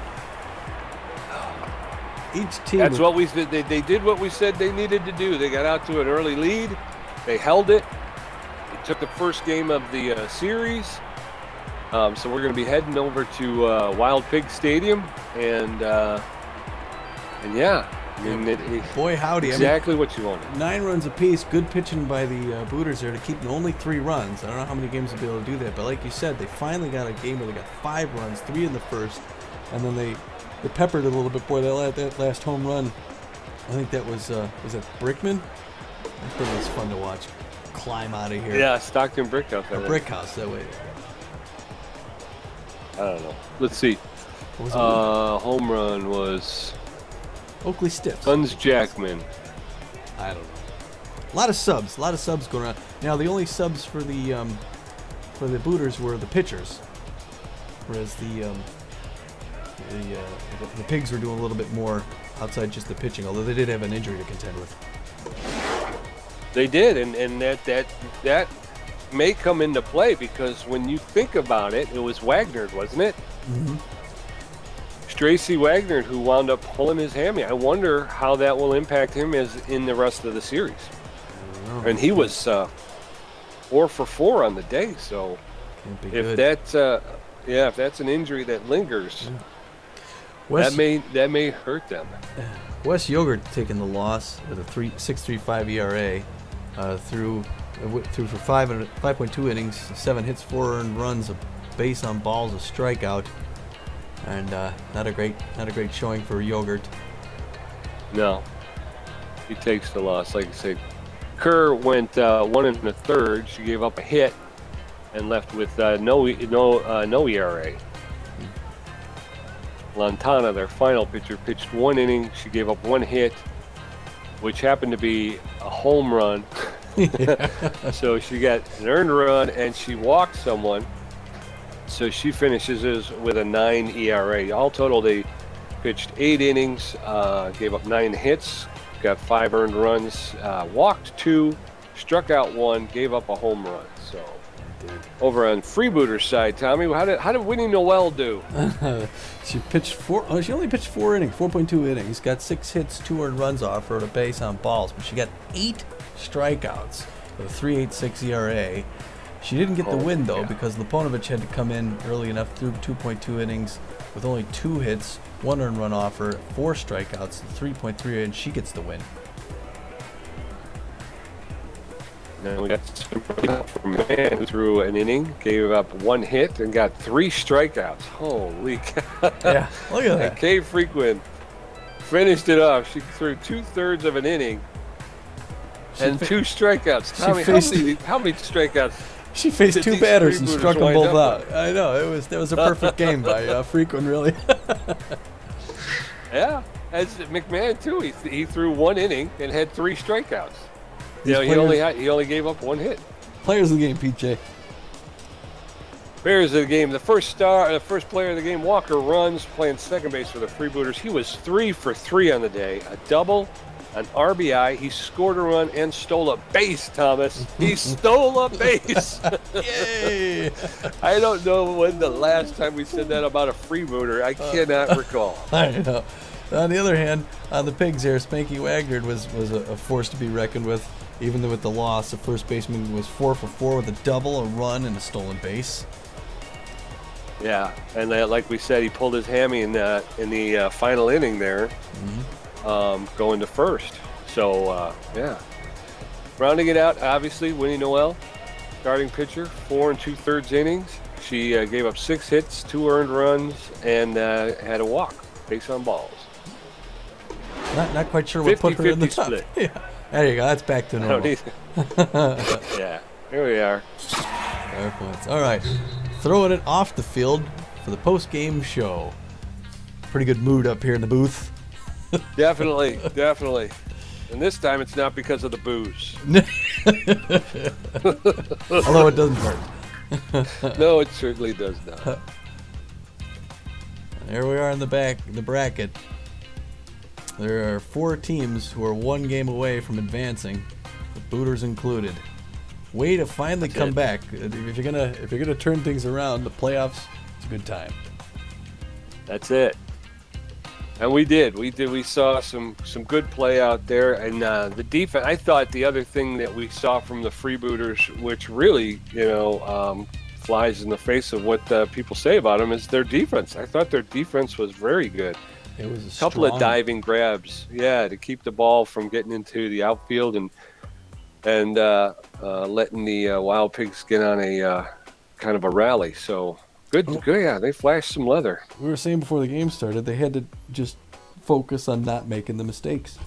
Each team. That's what we said. They did what we said they needed to do. They got out to an early lead. They held it. They took the first game of the series. So we're going to be heading over to Wild Pig Stadium, and yeah, I mean, boy howdy, exactly what you wanted. 9 runs apiece. Good pitching by the Booters there to keep only 3 runs. I don't know how many games they'll be able to do that, but like you said, they finally got a game where they got 5 runs, 3 in the first, and then they peppered it a little bit. Boy, that last home run, I think that was that Brickman? That thing was fun to watch. Climb out of here. Yeah, Stockton Brickhouse. Brickhouse, that way. I don't know. Let's see. What was home run was Oakley Stiffs. Guns Jackman. I don't know. A lot of subs going around. Now the only subs for the Booters were the pitchers, whereas the Pigs were doing a little bit more outside just the pitching. Although they did have an injury to contend with. They did, and that may come into play because when you think about it, it was Wagner, wasn't it? Mm-hmm. Tracy Wagner, who wound up pulling his hammy. I wonder how that will impact him as in the rest of the series. And he was 4 for 4 on the day. So if that's if that's an injury that lingers, that may hurt them. Wes Yogurt taking the loss with a 6.35 ERA through for 5.2 innings, 7 hits, 4 earned runs, a base on balls, a strikeout. And not a great showing for Yogurt. No, he takes the loss. Like I said, Kerr went 1 1/3. She gave up a hit and left with no ERA. Lantana, their final pitcher, pitched 1 inning. She gave up 1 hit, which happened to be a home run. So she got an earned run and she walked someone. So she finishes with a 9 ERA. All total, they pitched 8 innings, gave up 9 hits, got 5 earned runs, walked 2, struck out 1, gave up a home run. So over on Freebooters side, Tommy, how did Winnie Noel do? She pitched 4. Oh, she only pitched 4 innings, 4.2 innings. Got 6 hits, 2 earned runs off her, a base on balls, but she got 8 strikeouts with a 3.86 ERA. She didn't get the win, though, because Liponovich had to come in early enough through 2.2 innings with only 2 hits, 1 earned run off her, 4 strikeouts, 3.3, and she gets the win. Now we got a man who threw an inning, gave up 1 hit, and got 3 strikeouts. Holy cow. Yeah, look at that. And Kay Frequin finished it off. She threw 2/3 of an inning and 2 strikeouts. Tommy, how many strikeouts? She faced 2 batters and struck them both out. I know, that was a perfect game by Frequin, really. Yeah, as McMahon too. He threw 1 inning and had 3 strikeouts. He only gave up 1 hit. Players of the game, PJ. Players of the game. The first player of the game, Walker Runs, playing second base for the Freebooters. He was 3 for 3 on the day. A double, an RBI. He scored a run and stole a base, Thomas. He stole a base. Yay! I don't know when the last time we said that about a Freebooter. I cannot recall. I know. On the other hand, on the Pigs here, Spanky Wagner was a force to be reckoned with. Even though with the loss, the first baseman was 4 for 4 with a double, a run, and a stolen base. Yeah, and like we said, he pulled his hammy in the final inning there, going to first. So, yeah. Rounding it out, obviously, Winnie Noel, starting pitcher, 4 2/3 innings. She gave up 6 hits, 2 earned runs, and had a walk, base on balls. Not quite sure what put her in the top. Split. Yeah. There you go. That's back to normal. Yeah, here we are. Fair points. All right. Throwing it off the field for the post-game show. Pretty good mood up here in the booth. Definitely. And this time it's not because of the booze. Although it doesn't hurt. No, it certainly does not. There we are in the bracket. There are 4 teams who are 1 game away from advancing, the Booters included. Way to finally come back. If you're gonna turn things around, the playoffs, it's a good time. That's it. And we did. We saw some good play out there, and the defense. I thought the other thing that we saw from the Freebooters, which really, flies in the face of what people say about them, is their defense. I thought their defense was very good. It was a couple of diving grabs, to keep the ball from getting into the outfield and letting the Wild Pigs get on a kind of a rally. So. Good, yeah, they flashed some leather. We were saying before the game started, they had to just focus on not making the mistakes.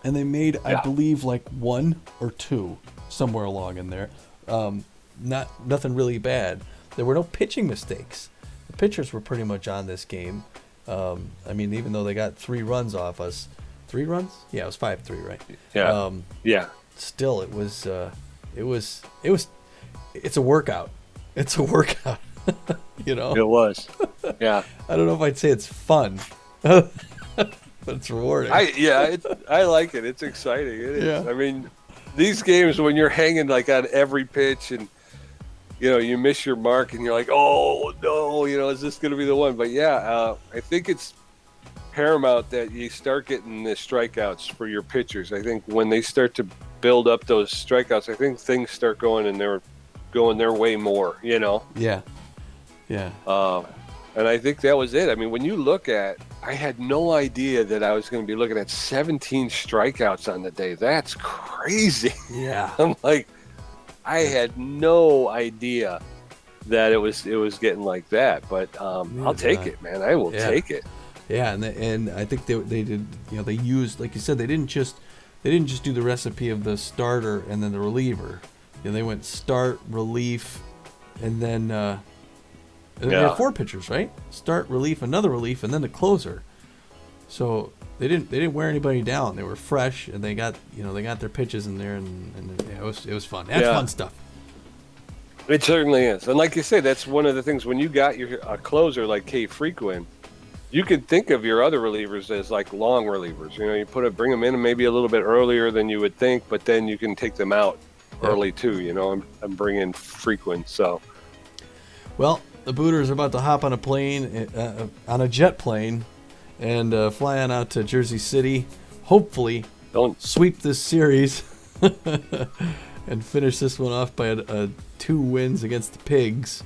And they made, I believe, like 1 or 2 somewhere along in there. Nothing really bad. There were no pitching mistakes. The pitchers were pretty much on this game. Even though they got 3 runs off us. 3 runs? Yeah, it was 5-3, right? Yeah. Still, it's a workout. It's a workout. It was. Yeah. I don't know if I'd say it's fun, but it's rewarding. I like it. It's exciting. It is. Yeah. I mean, these games when you're hanging like on every pitch and you miss your mark and you're like, oh no, is this going to be the one? But I think it's paramount that you start getting the strikeouts for your pitchers. I think when they start to build up those strikeouts, I think things start going their way more. Yeah. And I think that was it. I mean, when you look at, I had no idea that I was going to be looking at 17 strikeouts on the day. That's crazy. Yeah. I'm like, I had no idea that it was getting like that. But I'll take it, man. I will take it. Yeah, and I think they did. They used, like you said, they didn't just do the recipe of the starter and then the reliever. They went start, relief, and then. They had 4 pitchers, right? Start, relief, another relief, and then the closer. So they didn't wear anybody down. They were fresh, and they got their pitches in there, and it was fun. That's fun stuff. It certainly is, and like you say, that's one of the things when you got a closer like K Frequent, you could think of your other relievers as like long relievers. You bring them in maybe a little bit earlier than you would think, but then you can take them out early too. I'm bringing Frequent, so. Well. The Booters are about to hop on a plane, on a jet plane, and fly on out to Jersey City. Hopefully, sweep this series and finish this one off by 2 wins against the Pigs.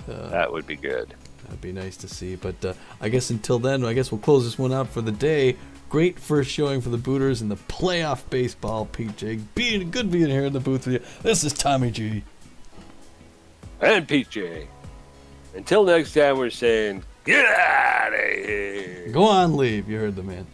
That would be good. That'd be nice to see. But I guess until then, we'll close this one out for the day. Great first showing for the Booters in the playoff baseball, PJ. Good being here in the booth with you. This is Tommy G. And PJ. Until next time, we're saying, get out of here. Go on, leave. You heard the man.